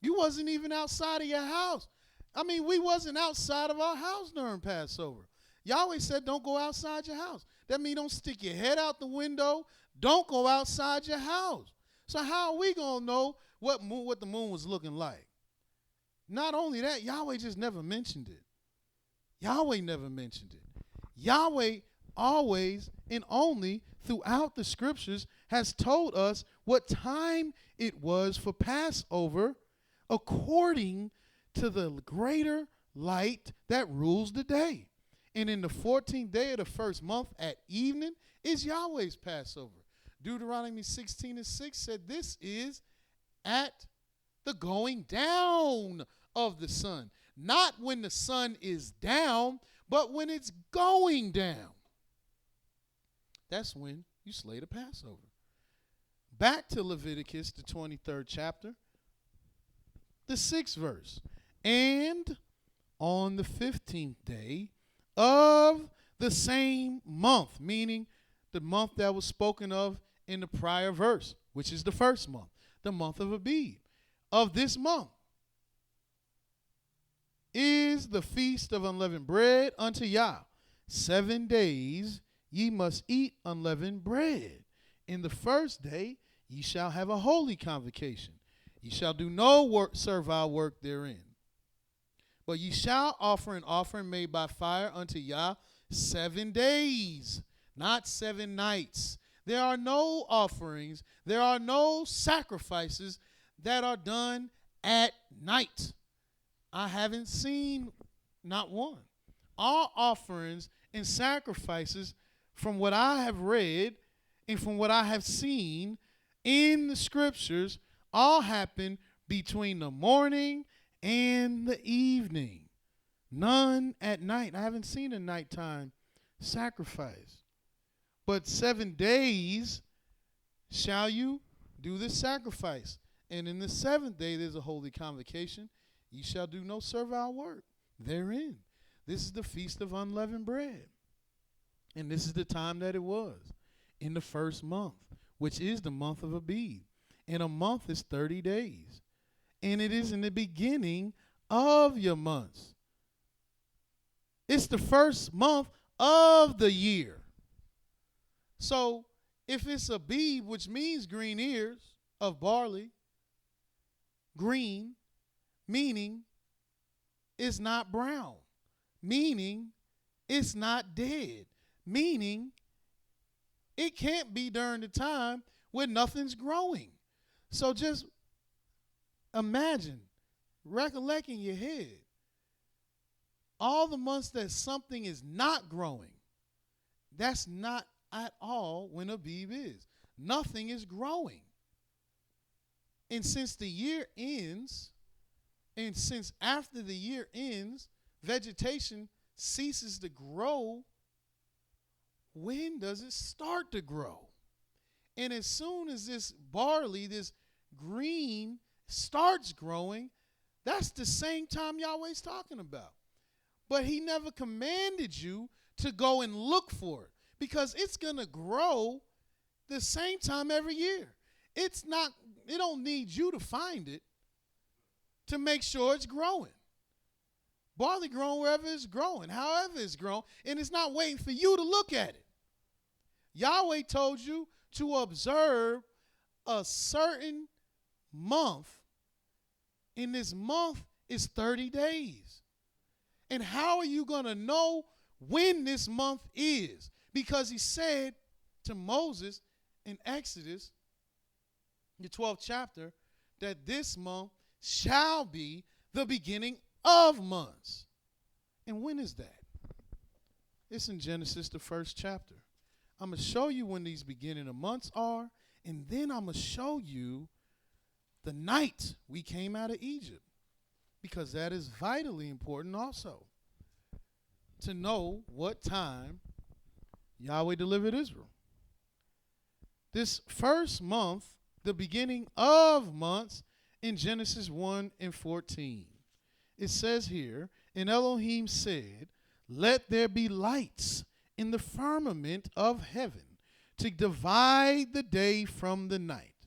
Speaker 5: You wasn't even outside of your house. I mean, we wasn't outside of our house during Passover. Yahweh said, don't go outside your house. That means don't stick your head out the window. Don't go outside your house. So how are we going to know what the moon was looking like? Not only that, Yahweh just never mentioned it. Yahweh never mentioned it. Yahweh always and only throughout the scriptures has told us what time it was for Passover according to the greater light that rules the day. And in the 14th day of the first month at evening is Yahweh's Passover. Deuteronomy 16:6 said this is at the going down of the sun. Not when the sun is down, but when it's going down. That's when you slay the Passover. Back to Leviticus, the 23rd chapter, the 6th verse. And on the 15th day of the same month, meaning the month that was spoken of in the prior verse, which is the first month, the month of Abib, of this month, is the feast of unleavened bread unto Yah. 7 days ye must eat unleavened bread. In the first day ye shall have a holy convocation. Ye shall do no work, servile work therein. But ye shall offer an offering made by fire unto Yah 7 days, not 7 nights. There are no offerings, there are no sacrifices that are done at night. I haven't seen not one. All offerings and sacrifices, from what I have read and from what I have seen in the scriptures, all happen between the morning and the evening. None at night. I haven't seen a nighttime sacrifice. But 7 days shall you do this sacrifice. And in the 7th day there's a holy convocation. Ye shall do no servile work therein. This is the feast of unleavened bread. And this is the time that it was, in the first month, which is the month of Abib. And a month is 30 days. And it is in the beginning of your months. It's the first month of the year. So if it's Abib, which means green ears of barley, green, meaning it's not brown, meaning it's not dead, meaning it can't be during the time when nothing's growing. So just imagine, recollect in your head, all the months that something is not growing. That's not at all when Abib is. Nothing is growing. And since the year ends, and since after the year ends, vegetation ceases to grow, when does it start to grow? And as soon as this barley, this green, starts growing, that's the same time Yahweh's talking about. But he never commanded you to go and look for it, because it's going to grow the same time every year. It don't need you to find it to make sure it's growing. Barley growing wherever it's growing, however it's grown, and it's not waiting for you to look at it. Yahweh told you to observe a certain month, and this month is 30 days. And how are you going to know when this month is? Because he said to Moses in Exodus, the 12th chapter, that this month shall be the beginning of months. And when is that? It's in Genesis, the 1st chapter. I'm going to show you when these beginning of months are, and then I'm going to show you the night we came out of Egypt, because that is vitally important also, to know what time Yahweh delivered Israel. This first month, the beginning of months, in Genesis 1 and 14, it says here, and Elohim said, let there be lights in the firmament of heaven to divide the day from the night,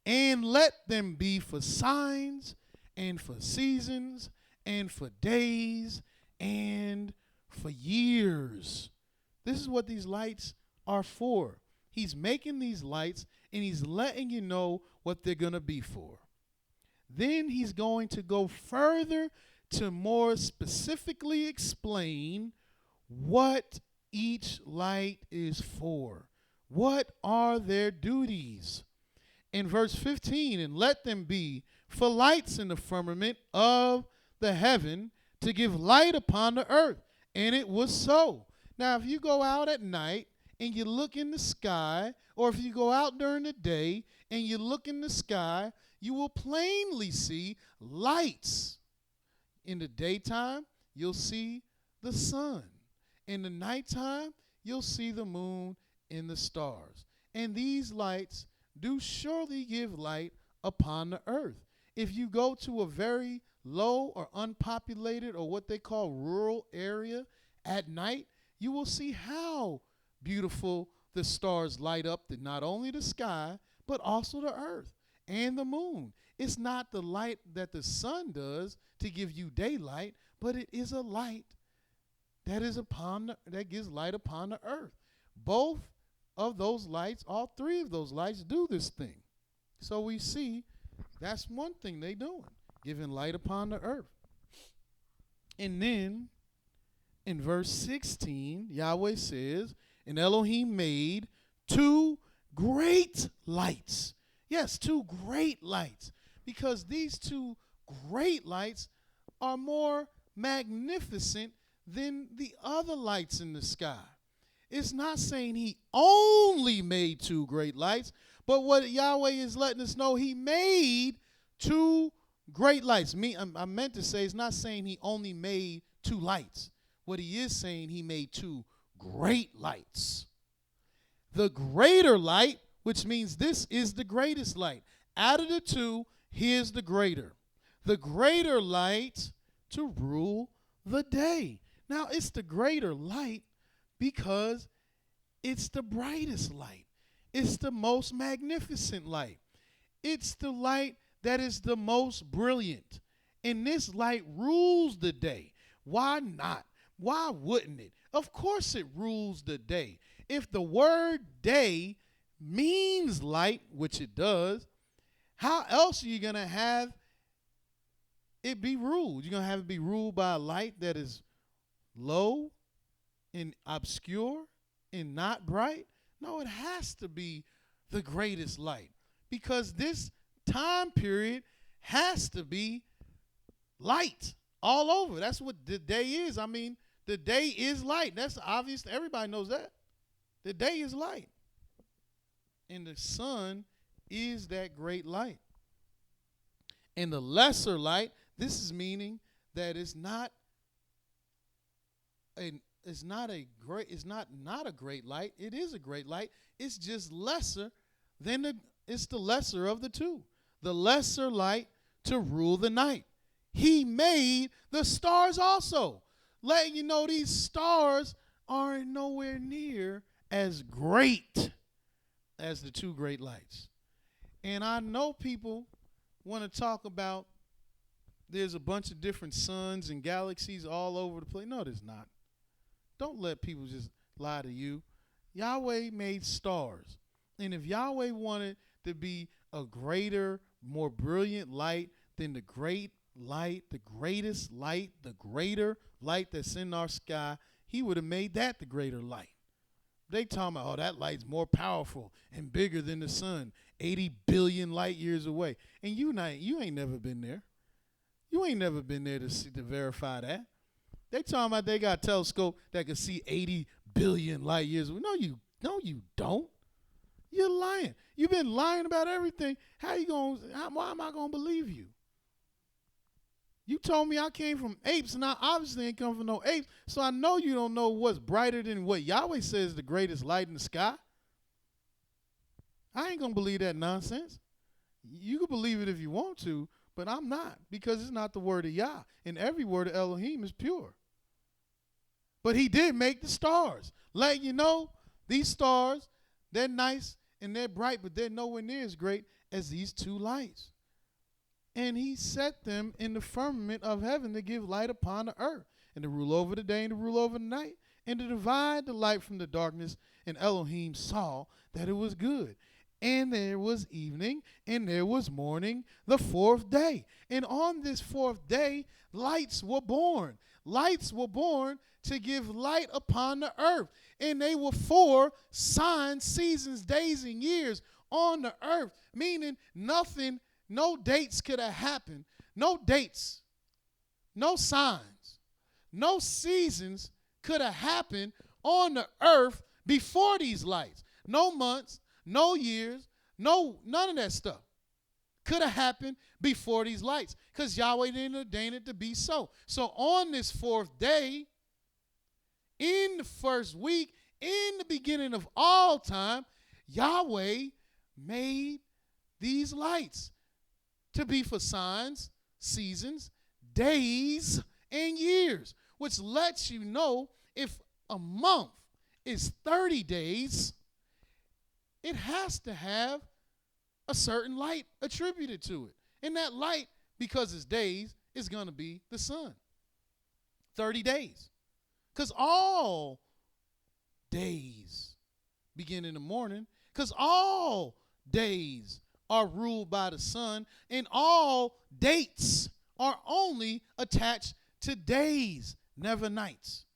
Speaker 5: and let them be for signs and for seasons and for days and for years. This is what these lights are for. He's making these lights and he's letting you know what they're going to be for. Then he's going to go further to more specifically explain what each light is for. What are their duties? In verse 15, and let them be for lights in the firmament of the heaven to give light upon the earth. And it was so. Now, if you go out at night and you look in the sky, or if you go out during the day and you look in the sky, you will plainly see lights. In the daytime, you'll see the sun. In the nighttime, you'll see the moon and the stars. And these lights do surely give light upon the earth. If you go to a very low or unpopulated or what they call rural area at night, you will see how beautiful the stars light up not only the sky, but also the earth and the moon. It's not the light that the sun does to give you daylight, but it is a light that gives light upon the earth. Both of those lights, all three of those lights do this thing. So we see that's one thing they doing, giving light upon the earth. And then in verse 16, Yahweh says, and Elohim made two great lights. Yes, two great lights. Because these two great lights are more magnificent than the other lights in the sky. It's not saying he only made two great lights, but what Yahweh is letting us know, he made two great lights. I meant to say it's not saying he only made two lights. What he is saying, he made two great lights. The greater light, which means this is the greatest light. Out of the two, here's the greater. The greater light to rule the day. Now, it's the greater light because it's the brightest light. It's the most magnificent light. It's the light that is the most brilliant. And this light rules the day. Why not? Why wouldn't it? Of course it rules the day. If the word day means light, which it does, how else are you going to have it be ruled? You're going to have it be ruled by a light that is low and obscure and not bright? No, it has to be the greatest light, because this time period has to be light all over. That's what the day is. I mean, the day is light. That's obvious. Everybody knows that. The day is light. And the sun is that great light. And the lesser light, this is meaning that it's not a great light. It is a great light. It's just lesser than it's the lesser of the two. The lesser light to rule the night. He made the stars also, letting you know these stars are nowhere near as great as the two great lights. And I know people want to talk about there's a bunch of different suns and galaxies all over the place. No, there's not. Don't let people just lie to you. Yahweh made stars. And if Yahweh wanted to be a greater, more brilliant light than the great light, the greatest light, the greater light that's in our sky, he would have made that the greater light. They talking about, oh, that light's more powerful and bigger than the sun, 80 billion light years away. And you ain't never been there. You ain't never been there to verify that. They talking about they got a telescope that can see 80 billion light years away. No, you No, you don't. You're lying. You've been lying about everything. Why am I going to believe you? You told me I came from apes, and I obviously ain't come from no apes, so I know you don't know what's brighter than what Yahweh says the greatest light in the sky. I ain't going to believe that nonsense. You can believe it if you want to, but I'm not, because it's not the word of Yah, and every word of Elohim is pure. But he did make the stars. Let you know, these stars, they're nice and they're bright, but they're nowhere near as great as these two lights. And he set them in the firmament of heaven to give light upon the earth, and to rule over the day and to rule over the night, and to divide the light from the darkness. And Elohim saw that it was good. And there was evening, and there was morning, the fourth day. And on this fourth day, lights were born. Lights were born to give light upon the earth. And they were for signs, seasons, days, and years on the earth. Meaning nothing, no dates could have happened. No dates, no signs, no seasons could have happened on the earth before these lights. No months, no years, none of that stuff could have happened before these lights, because Yahweh didn't ordain it to be so. So on this fourth day, in the first week, in the beginning of all time, Yahweh made these lights to be for signs, seasons, days, and years, which lets you know if a month is 30 days, it has to have a certain light attributed to it. And that light, because it's days, is going to be the sun. 30 days. Because all days begin in the morning, because all days are ruled by the sun, and all dates are only attached to days, never nights.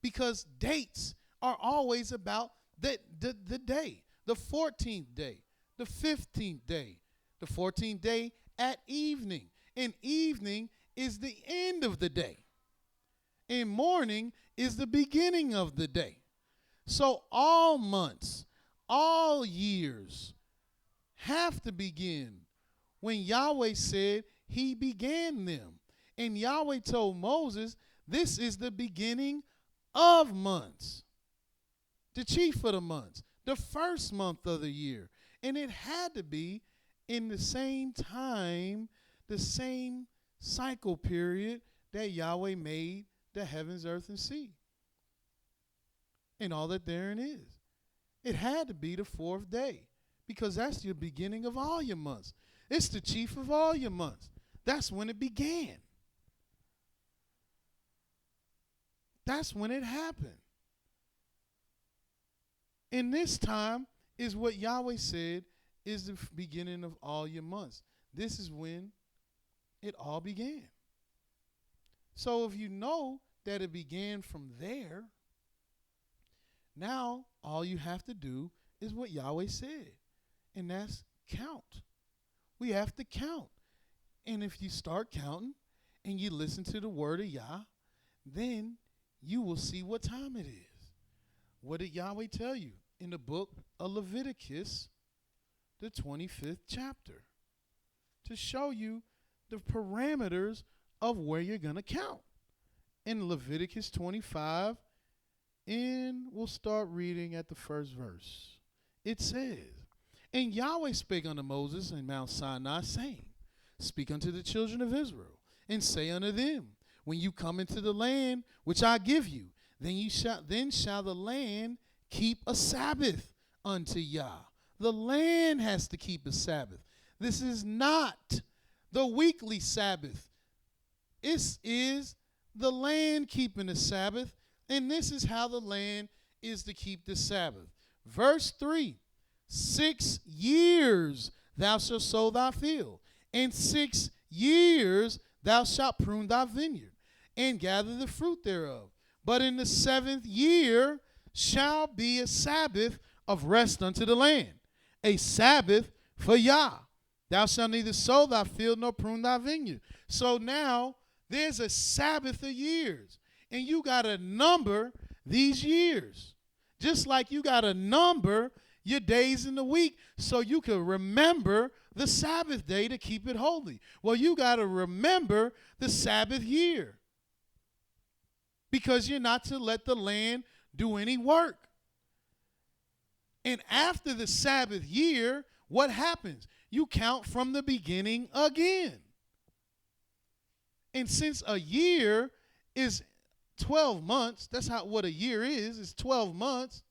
Speaker 5: Because dates are always about the day. The 14th day, the 15th day, the 14th day at evening. And evening is the end of the day. And morning is the beginning of the day. So all months, all years have to begin when Yahweh said he began them. And Yahweh told Moses, this is the beginning of months, the chief of the months, the first month of the year. And it had to be in the same time, the same cycle period that Yahweh made the heavens, earth, and sea, and all that therein is. It had to be the fourth day, because that's the beginning of all your months. It's the chief of all your months. That's when it began. That's when it happened. And this time is what Yahweh said is the beginning of all your months. This is when it all began. So if you know that it began from there, now all you have to do is what Yahweh said, and that's count. We have to count. And if you start counting and you listen to the word of Yah, then you will see what time it is. What did Yahweh tell you in the book of Leviticus, the 25th chapter, to show you the parameters of where you're going to count? In Leviticus 25, and we'll start reading at the first verse. It says, and Yahweh spake unto Moses in Mount Sinai, saying, speak unto the children of Israel, and say unto them, when you come into the land which I give you, then shall the land keep a Sabbath unto Yah. The land has to keep a Sabbath. This is not the weekly Sabbath. This is the land keeping the Sabbath, and this is how the land is to keep the Sabbath. Verse 3, 6 years thou shalt sow thy field, and 6 years thou shalt prune thy vineyard, and gather the fruit thereof. But in the 7th year shall be a Sabbath of rest unto the land, a Sabbath for Yah. Thou shalt neither sow thy field nor prune thy vineyard. So now there's a Sabbath of years, and you got to number these years. Just like you got to number your days in the week so you can remember the Sabbath day to keep it holy. Well, you got to remember the Sabbath year because you're not to let the land do any work. And after the Sabbath year, what happens? You count from the beginning again. And since a year is 12 months, that's what a year is. It's 12 months.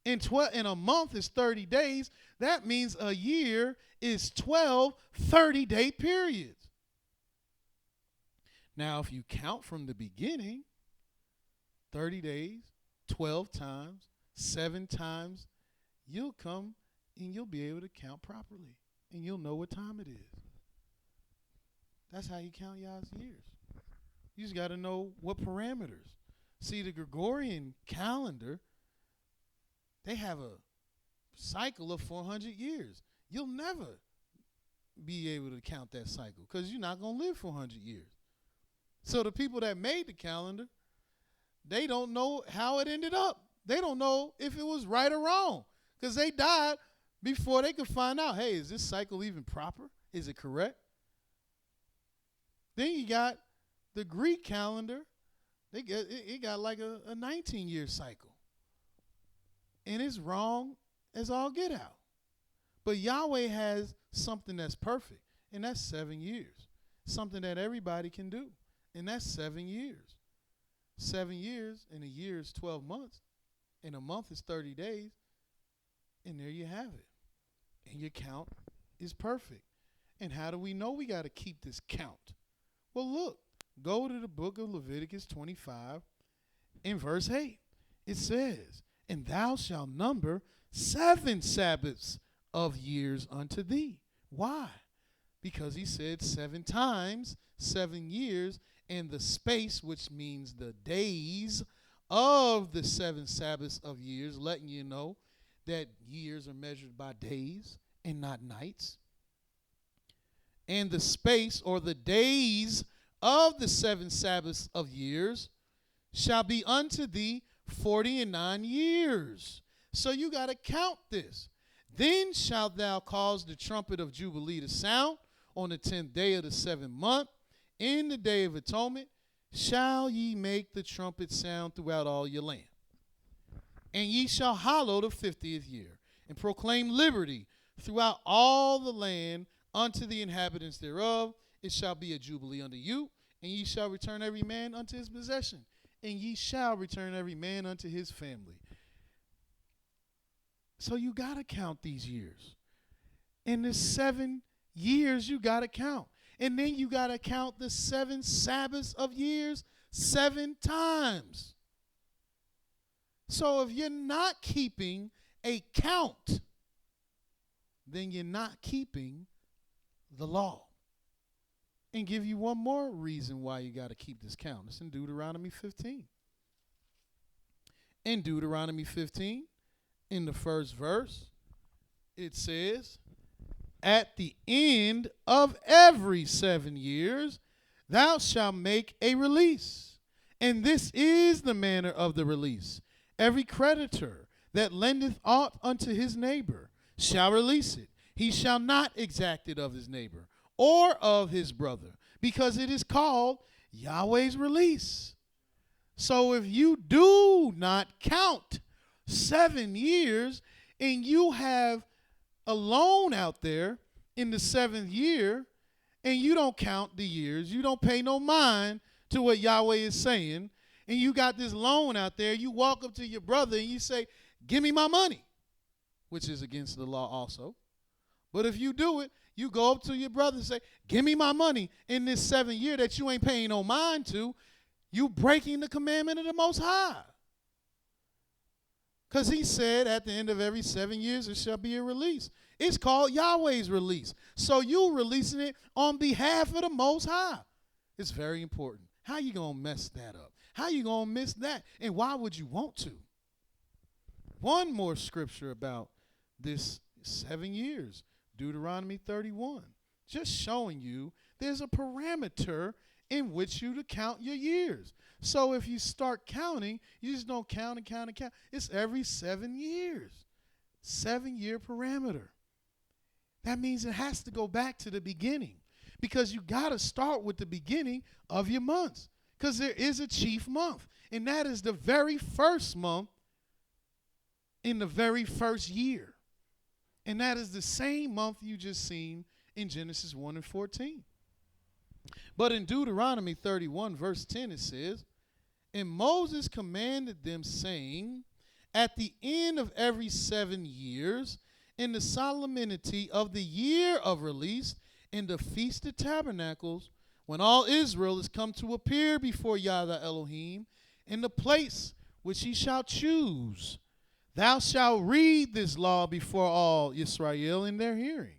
Speaker 5: And a month is 30 days. That means a year is 12 30-day periods. Now, if you count from the beginning, 30 days, 12 times, 7 times, you'll come and you'll be able to count properly. And you'll know what time it is. That's how you count y'all's years. You just got to know what parameters. See, the Gregorian calendar, they have a cycle of 400 years. You'll never be able to count that cycle because you're not going to live 400 years. So the people that made the calendar, they don't know how it ended up. They don't know if it was right or wrong because they died before they could find out, hey, is this cycle even proper? Is it correct? Then you got the Greek calendar. It got like a 19-year cycle. And it's wrong as all get out. But Yahweh has something that's perfect, and that's 7 years. Something that everybody can do, and that's 7 years. 7 years, and a year is 12 months, and a month is 30 days, and there you have it. And your count is perfect. And how do we know we got to keep this count? Well, look, go to the book of Leviticus 25 in verse 8. It says, and thou shalt number 7 Sabbaths of years unto thee. Why? Because he said 7 times, 7 years, and the space, which means the days of the 7 Sabbaths of years, letting you know that years are measured by days and not nights. And the space or the days of the 7 Sabbaths of years shall be unto thee 49 years. So you got to count this. Then shalt thou cause the trumpet of Jubilee to sound on the 10th day of the 7th month. In the day of atonement shall ye make the trumpet sound throughout all your land. And ye shall hallow the 50th year, and proclaim liberty throughout all the land unto the inhabitants thereof. It shall be a jubilee unto you, and ye shall return every man unto his possession, and ye shall return every man unto his family. So you got to count these years. In the 7 years, you got to count. And then you got to count the 7 Sabbaths of years 7 times. So if you're not keeping a count, then you're not keeping the law. And give you one more reason why you got to keep this count. It's in Deuteronomy 15. In Deuteronomy 15, in the first verse, it says, at the end of every 7 years, thou shalt make a release. And this is the manner of the release. Every creditor that lendeth aught unto his neighbor shall release it. He shall not exact it of his neighbor or of his brother, because it is called Yahweh's release. So if you do not count 7 years and you have a loan out there in the 7th year and you don't count the years, you don't pay no mind to what Yahweh is saying, and you got this loan out there, you walk up to your brother and you say, give me my money, which is against the law also. But if you do it, you go up to your brother and say, give me my money in this 7th year that you ain't paying no mind to, you breaking the commandment of the Most High. Because he said at the end of every 7 years there shall be a release. It's called Yahweh's release. So you releasing it on behalf of the Most High. It's very important. How you going to mess that up? How you going to miss that? And why would you want to? One more scripture about this 7 years. Deuteronomy 31. Just showing you there's a parameter in which you to count your years. So if you start counting, you just don't count and count and count. It's every 7 years. 7-year parameter. That means it has to go back to the beginning, because you got to start with the beginning of your months, because there is a chief month, and that is the very first month in the very first year. And that is the same month you just seen in Genesis 1 and 14. But in Deuteronomy 31, verse 10, it says, "And Moses commanded them, saying, at the end of every 7 years, in the solemnity of the year of release, in the Feast of Tabernacles, when all Israel is come to appear before YisraEL thy Elohim, in the place which he shall choose, thou shalt read this law before all YisraEL in their hearing.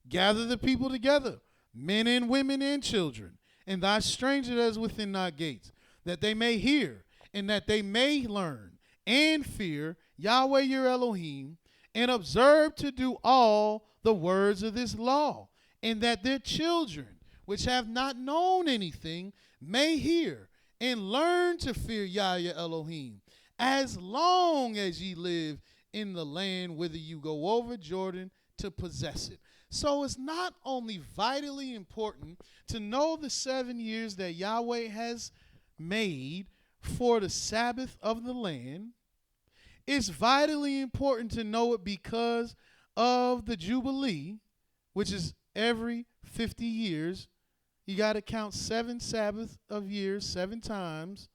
Speaker 5: Gather the people together, men and women and children, and thy stranger that is within thy gates, that they may hear, and that they may learn, and fear Yahweh your Elohim, and observe to do all the words of this law, and that their children, which have not known anything, may hear, and learn to fear Yah your Elohim, as long as ye live in the land whither you go over Jordan to possess it." So it's not only vitally important to know the 7 years that Yahweh has made for the Sabbath of the land. It's vitally important to know it because of the Jubilee, which is every 50 years. You got to count 7 Sabbaths of years 7 times,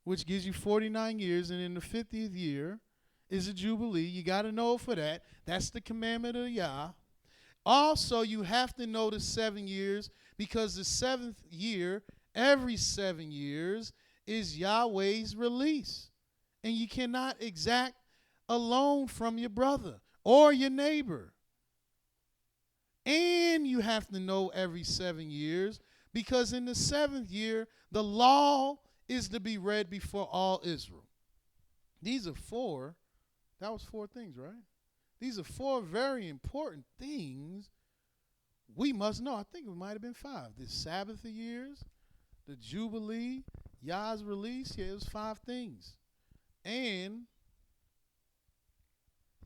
Speaker 5: which gives you 49 years. And in the 50th year is a Jubilee. You got to know for that. That's the commandment of Yah. Also, you have to know the 7 years, because the 7th year, every 7 years, is Yahweh's release. And you cannot exact a loan from your brother or your neighbor. And you have to know every 7 years, because in the 7th year, the law is to be read before all Israel. These are 4. That was 4 things, right? These are 4 very important things we must know. I think it might have been 5. The Sabbath of years, the Jubilee, Yah's release. Yeah, it was 5 things. And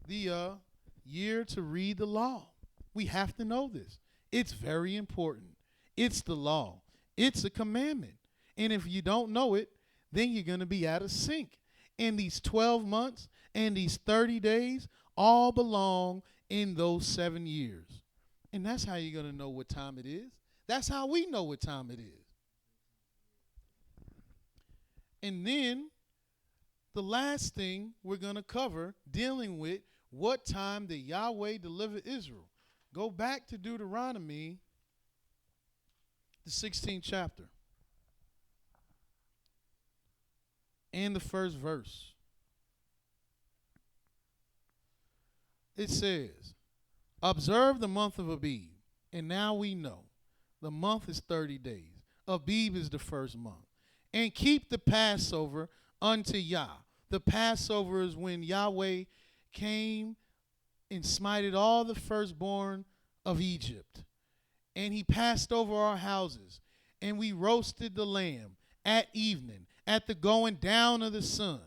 Speaker 5: the year to read the law. We have to know this. It's very important. It's the law. It's a commandment. And if you don't know it, then you're going to be out of sync. And these 12 months and these 30 days all belong in those 7 years. And that's how you're going to know what time it is. That's how we know what time it is. And then the last thing we're going to cover, dealing with what time did Yahweh deliver Israel. Go back to Deuteronomy, the 16th chapter, and the first verse. It says, "Observe the month of Abib." And now we know the month is 30 days. Abib is the first month. "And keep the Passover unto Yah." The Passover is when Yahweh came and smited all the firstborn of Egypt. And he passed over our houses, and we roasted the lamb at evening, at the going down of the sun.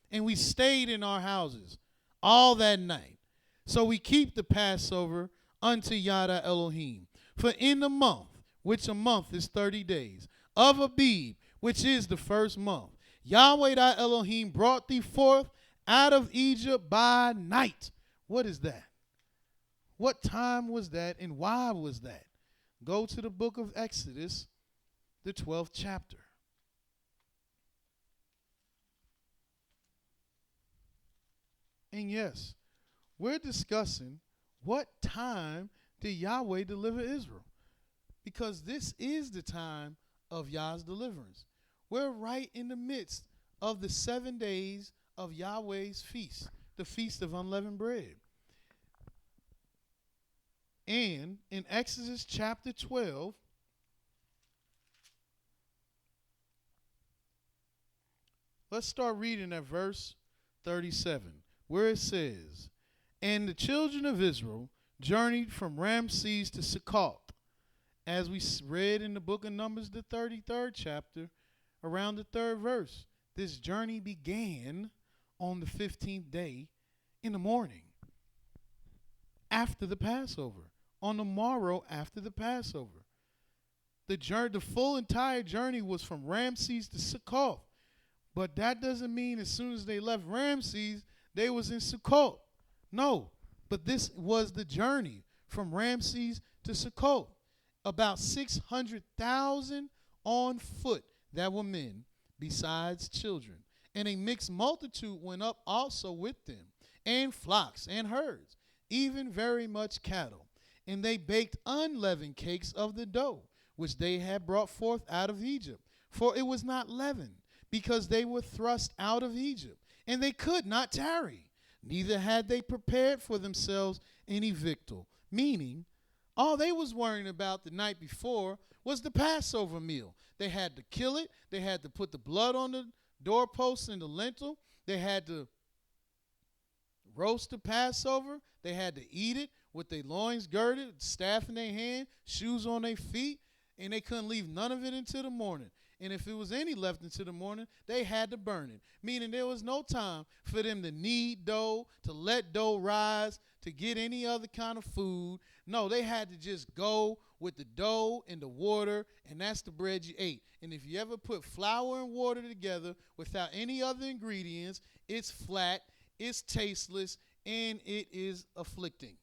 Speaker 5: And we stayed in our houses all that night. So we keep the Passover unto Yah Elohim. For in the month, which a month is 30 days, of Abib, which is the first month, Yahweh thy Elohim brought thee forth out of Egypt by night. What is that? What time was that, and why was that? Go to the book of Exodus, the 12th chapter. And yes, we're discussing what time did Yahweh deliver Israel, because this is the time of Yah's deliverance. We're right in the midst of the 7 days of Yahweh's feast, the Feast of Unleavened Bread. And in Exodus chapter 12, let's start reading at verse 37, where it says, "And the children of Israel journeyed from Ramses to Succoth, as we read in the book of Numbers, the 33rd chapter, around the 3rd verse. This journey began on the 15th day in the morning after the Passover, on the morrow after the Passover. The full entire journey was from Ramses to Succoth. But that doesn't mean as soon as they left Ramses, they was in Succoth. No, but this was the journey from Ramses to Succoth. About 600,000 on foot that were men, besides children. And a mixed multitude went up also with them, and flocks and herds, even very much cattle. And they baked unleavened cakes of the dough, which they had brought forth out of Egypt. For it was not leavened, because they were thrust out of Egypt, and they could not tarry. Neither had they prepared for themselves any victual. Meaning, all they was worrying about the night before was the Passover meal. They had to kill it. They had to put the blood on the doorposts and the lintel. They had to roast the Passover. They had to eat it with their loins girded, staff in their hand, shoes on their feet, and they couldn't leave none of it until the morning. And if it was any left until the morning, they had to burn it, meaning there was no time for them to knead dough, to let dough rise, to get any other kind of food. No, they had to just go with the dough and the water, and that's the bread you ate. And if you ever put flour and water together without any other ingredients, it's flat, it's tasteless, and it is afflicting,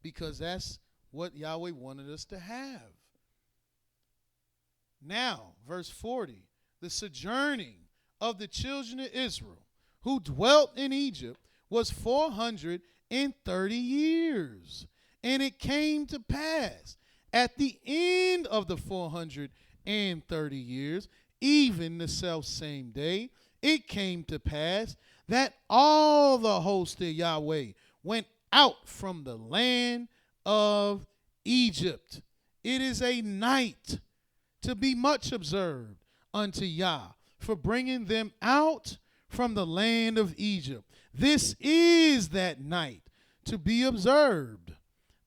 Speaker 5: because that's what Yahweh wanted us to have. Now, verse 40, the sojourning of the children of Israel who dwelt in Egypt was 430 years. And it came to pass at the end of the 430 years, even the selfsame day, it came to pass that all the host of Yahweh went out from the land of Egypt. It is a night to be much observed unto Yah for bringing them out from the land of Egypt. This is that night to be observed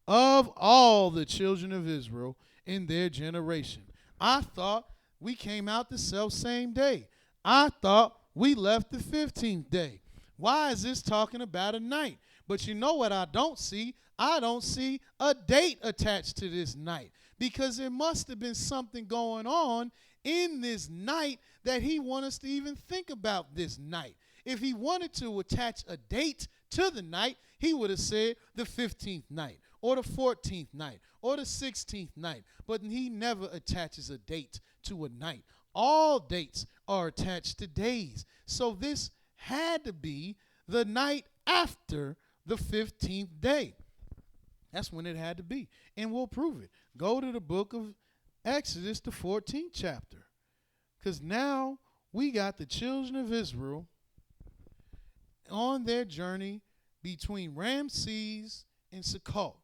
Speaker 5: of all the children of Israel in their generation. I thought we came out the self-same day. I thought we left the 15th day. Why is this talking about a night? But you know what I don't see? I don't see a date attached to this night, because there must have been something going on in this night that he wants us to even think about this night. If he wanted to attach a date to the night, he would have said the 15th night or the 14th night or the 16th night. But he never attaches a date to a night. All dates are attached to days. So this had to be the night after the 15th day. That's when it had to be. And we'll prove it. Go to the book of Exodus, the 14th chapter. Because now we got the children of Israel on their journey between Ramses and Succoth.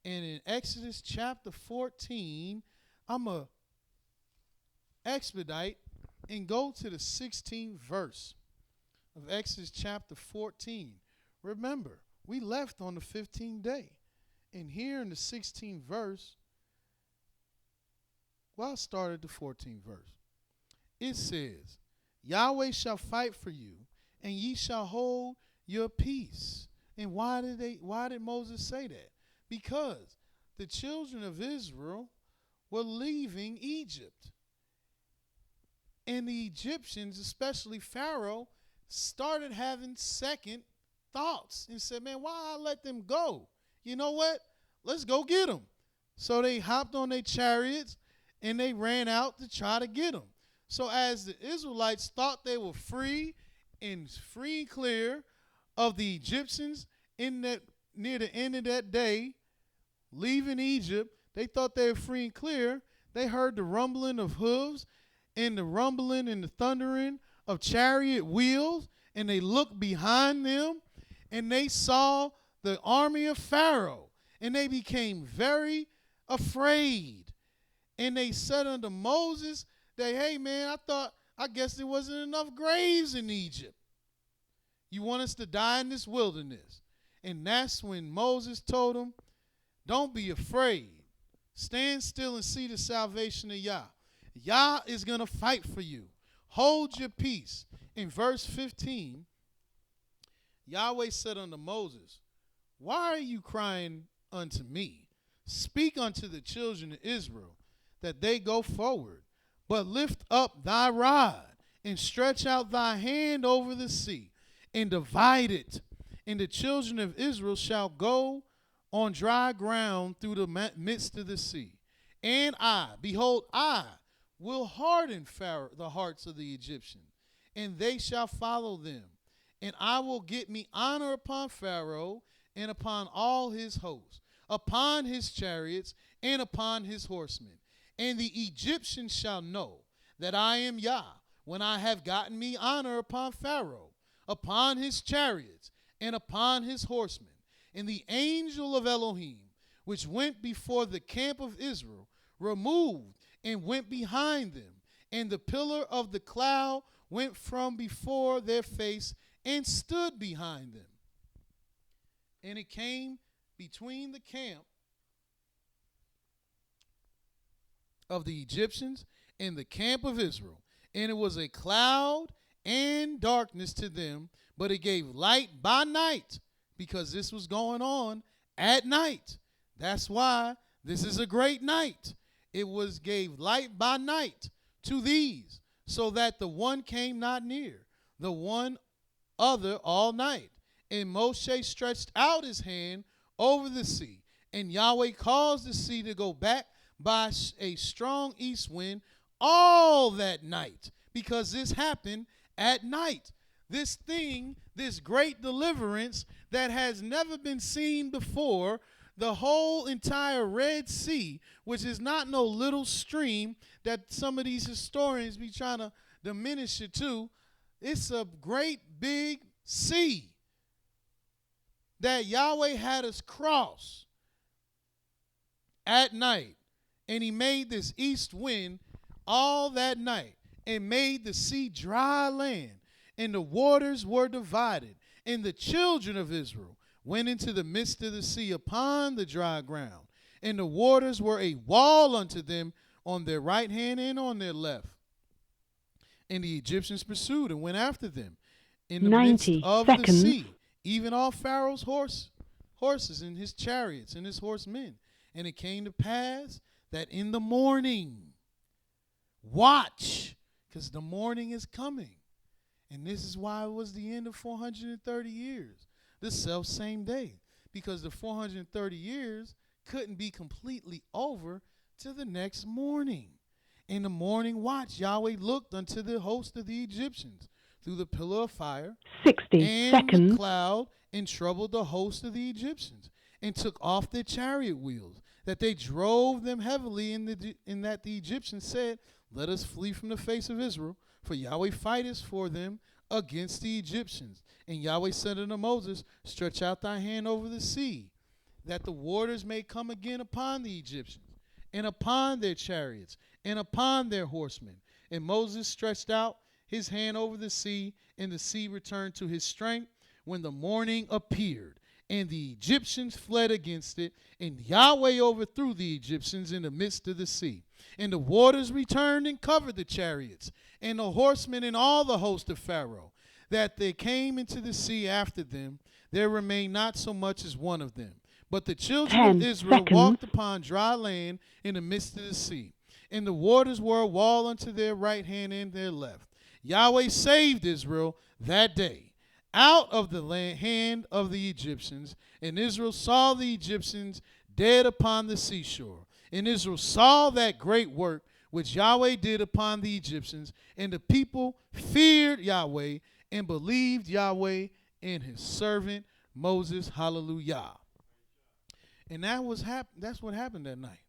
Speaker 5: And in Exodus chapter 14, I'm going to expedite and go to the 16th verse of Exodus chapter 14. Remember, we left on the 15th day. And here in the 16th verse, well, I started the 14th verse. It says, Yahweh shall fight for you, and ye shall hold your peace. And why did Moses say that? Because the children of Israel were leaving Egypt. And the Egyptians, especially Pharaoh, started having second thoughts and said, man, why I let them go? You know what? Let's go get them. So they hopped on their chariots and they ran out to try to get them. So as the Israelites thought they were free and clear of the Egyptians near the end of that day, leaving Egypt, they thought they were free and clear. They heard the rumbling of hooves and the rumbling and the thundering of chariot wheels, and they looked behind them and they saw the army of Pharaoh, and they became very afraid. And they said unto Moses that, hey man, I guess there wasn't enough graves in Egypt. You want us to die in this wilderness? And that's when Moses told them, don't be afraid. Stand still and see the salvation of Yah. Yah is going to fight for you. Hold your peace. In verse 15, Yahweh said unto Moses, why are you crying unto me? Speak unto the children of Israel, that they go forward. But lift up thy rod, and stretch out thy hand over the sea, and divide it. And the children of Israel shall go on dry ground through the midst of the sea. And I, behold, I will harden Pharaoh, the hearts of the Egyptians, and they shall follow them. And I will get me honor upon Pharaoh and upon all his hosts, upon his chariots and upon his horsemen. And the Egyptians shall know that I am Yah, when I have gotten me honor upon Pharaoh, upon his chariots and upon his horsemen. And the angel of Elohim, which went before the camp of Israel, removed and went behind them. And the pillar of the cloud went from before their face and stood behind them. And it came between the camp of the Egyptians and the camp of Israel. And it was a cloud and darkness to them, but it gave light by night, because this was going on at night. That's why this is a great night. It gave light by night to these, so that the one came not near, the one other all night. And Moshe stretched out his hand over the sea, and Yahweh caused the sea to go back by a strong east wind all that night, because this happened at night. This thing, this great deliverance that has never been seen before, the whole entire Red Sea, which is not no little stream that some of these historians be trying to diminish it to. It's a great big sea that Yahweh had us cross at night. And he made this east wind all that night and made the sea dry land, and the waters were divided. And the children of Israel went into the midst of the sea upon the dry ground, and the waters were a wall unto them on their right hand and on their left. And the Egyptians pursued and went after them in the midst of the sea, even all Pharaoh's horses and his chariots and his horsemen. And it came to pass that in the morning, watch, because the morning is coming. And this is why it was the end of 430 years, the self same day, because the 430 years couldn't be completely over till the next morning. In the morning watch, Yahweh looked unto the host of the Egyptians through the pillar of fire
Speaker 1: 60
Speaker 5: and
Speaker 1: seconds.
Speaker 5: the cloud, and troubled the host of the Egyptians, and took off their chariot wheels, that they drove them heavily, in that the Egyptians said, let us flee from the face of Israel, for Yahweh fighteth for them against the Egyptians. And Yahweh said unto Moses, stretch out thy hand over the sea, that the waters may come again upon the Egyptians, and upon their chariots, and upon their horsemen. And Moses stretched out his hand over the sea, and the sea returned to his strength when the morning appeared. And the Egyptians fled against it, and Yahweh overthrew the Egyptians in the midst of the sea. And the waters returned and covered the chariots, and the horsemen, and all the host of Pharaoh, that they came into the sea after them. There remained not so much as one of them. But the children of Israel walked upon dry land in the midst of the sea, and the waters were a wall unto their right hand and their left. Yahweh saved Israel that day out of the hand of the Egyptians, and Israel saw the Egyptians dead upon the seashore. And Israel saw that great work which Yahweh did upon the Egyptians, and the people feared Yahweh and believed Yahweh and his servant Moses. Hallelujah. And that's what happened that night,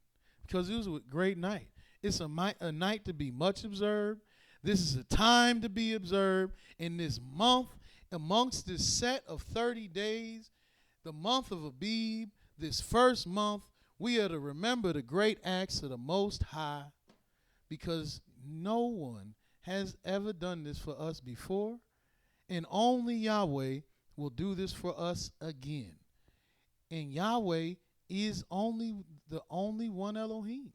Speaker 5: because it was a great night. It's a night to be much observed. This is a time to be observed in this month, amongst this set of 30 days, the month of Abib, this first month. We are to remember the great acts of the Most High, because no one has ever done this for us before, and only Yahweh will do this for us again. And Yahweh is the only one Elohim.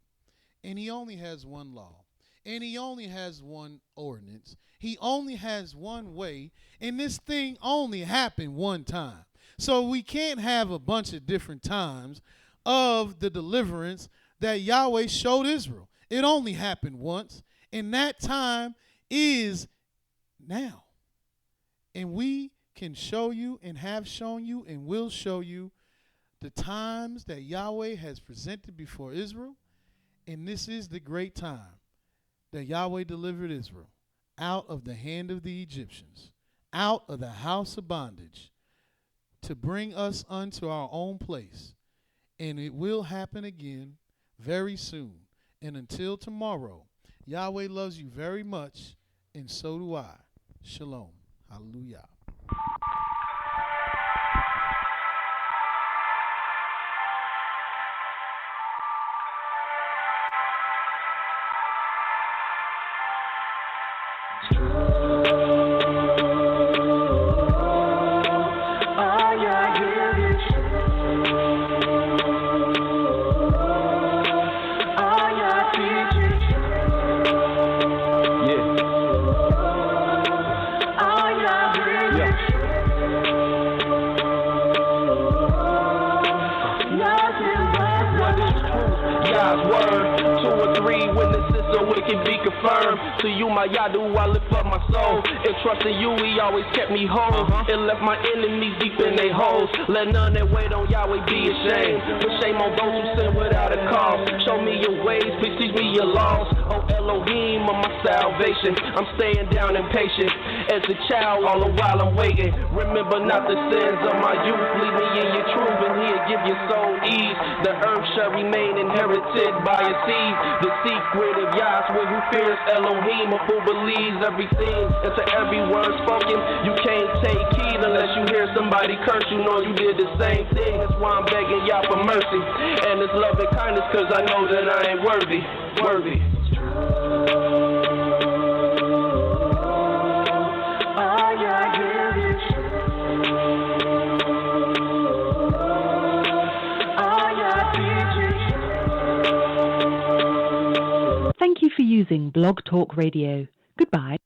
Speaker 5: And he only has one law. And he only has one ordinance. He only has one way. And this thing only happened one time. So we can't have a bunch of different times of the deliverance that Yahweh showed Israel. It only happened once. And that time is now. And we can show you and have shown you and will show you the times that Yahweh has presented before Israel. And this is the great time that Yahweh delivered Israel out of the hand of the Egyptians, out of the house of bondage, to bring us unto our own place. And it will happen again very soon. And until tomorrow, Yahweh loves you very much, and so do I. Shalom. Hallelujah.
Speaker 3: To you, my Yadu, I lift up my soul. And trusting you, he always kept me whole. And left my enemies deep in their holes. Let none that wait on Yahweh be ashamed. Put shame on those who sin without a cause. Show me your ways, please teach me your laws. Oh Elohim of my salvation. I'm staying down impatient as a child all the while I'm waiting. Remember not the sins of my youth. Lead me in your truth and he'll give your soul ease. The earth shall remain inherited by a seed. The secret of Yahweh who fears Elohim, of who believes everything. And to every word spoken, you can't take heed unless you hear somebody curse. You know you did the same thing. That's why I'm begging Yah for mercy and His love and kindness, cause I know that I ain't worthy.
Speaker 1: Thank you for using Blog Talk Radio. Goodbye.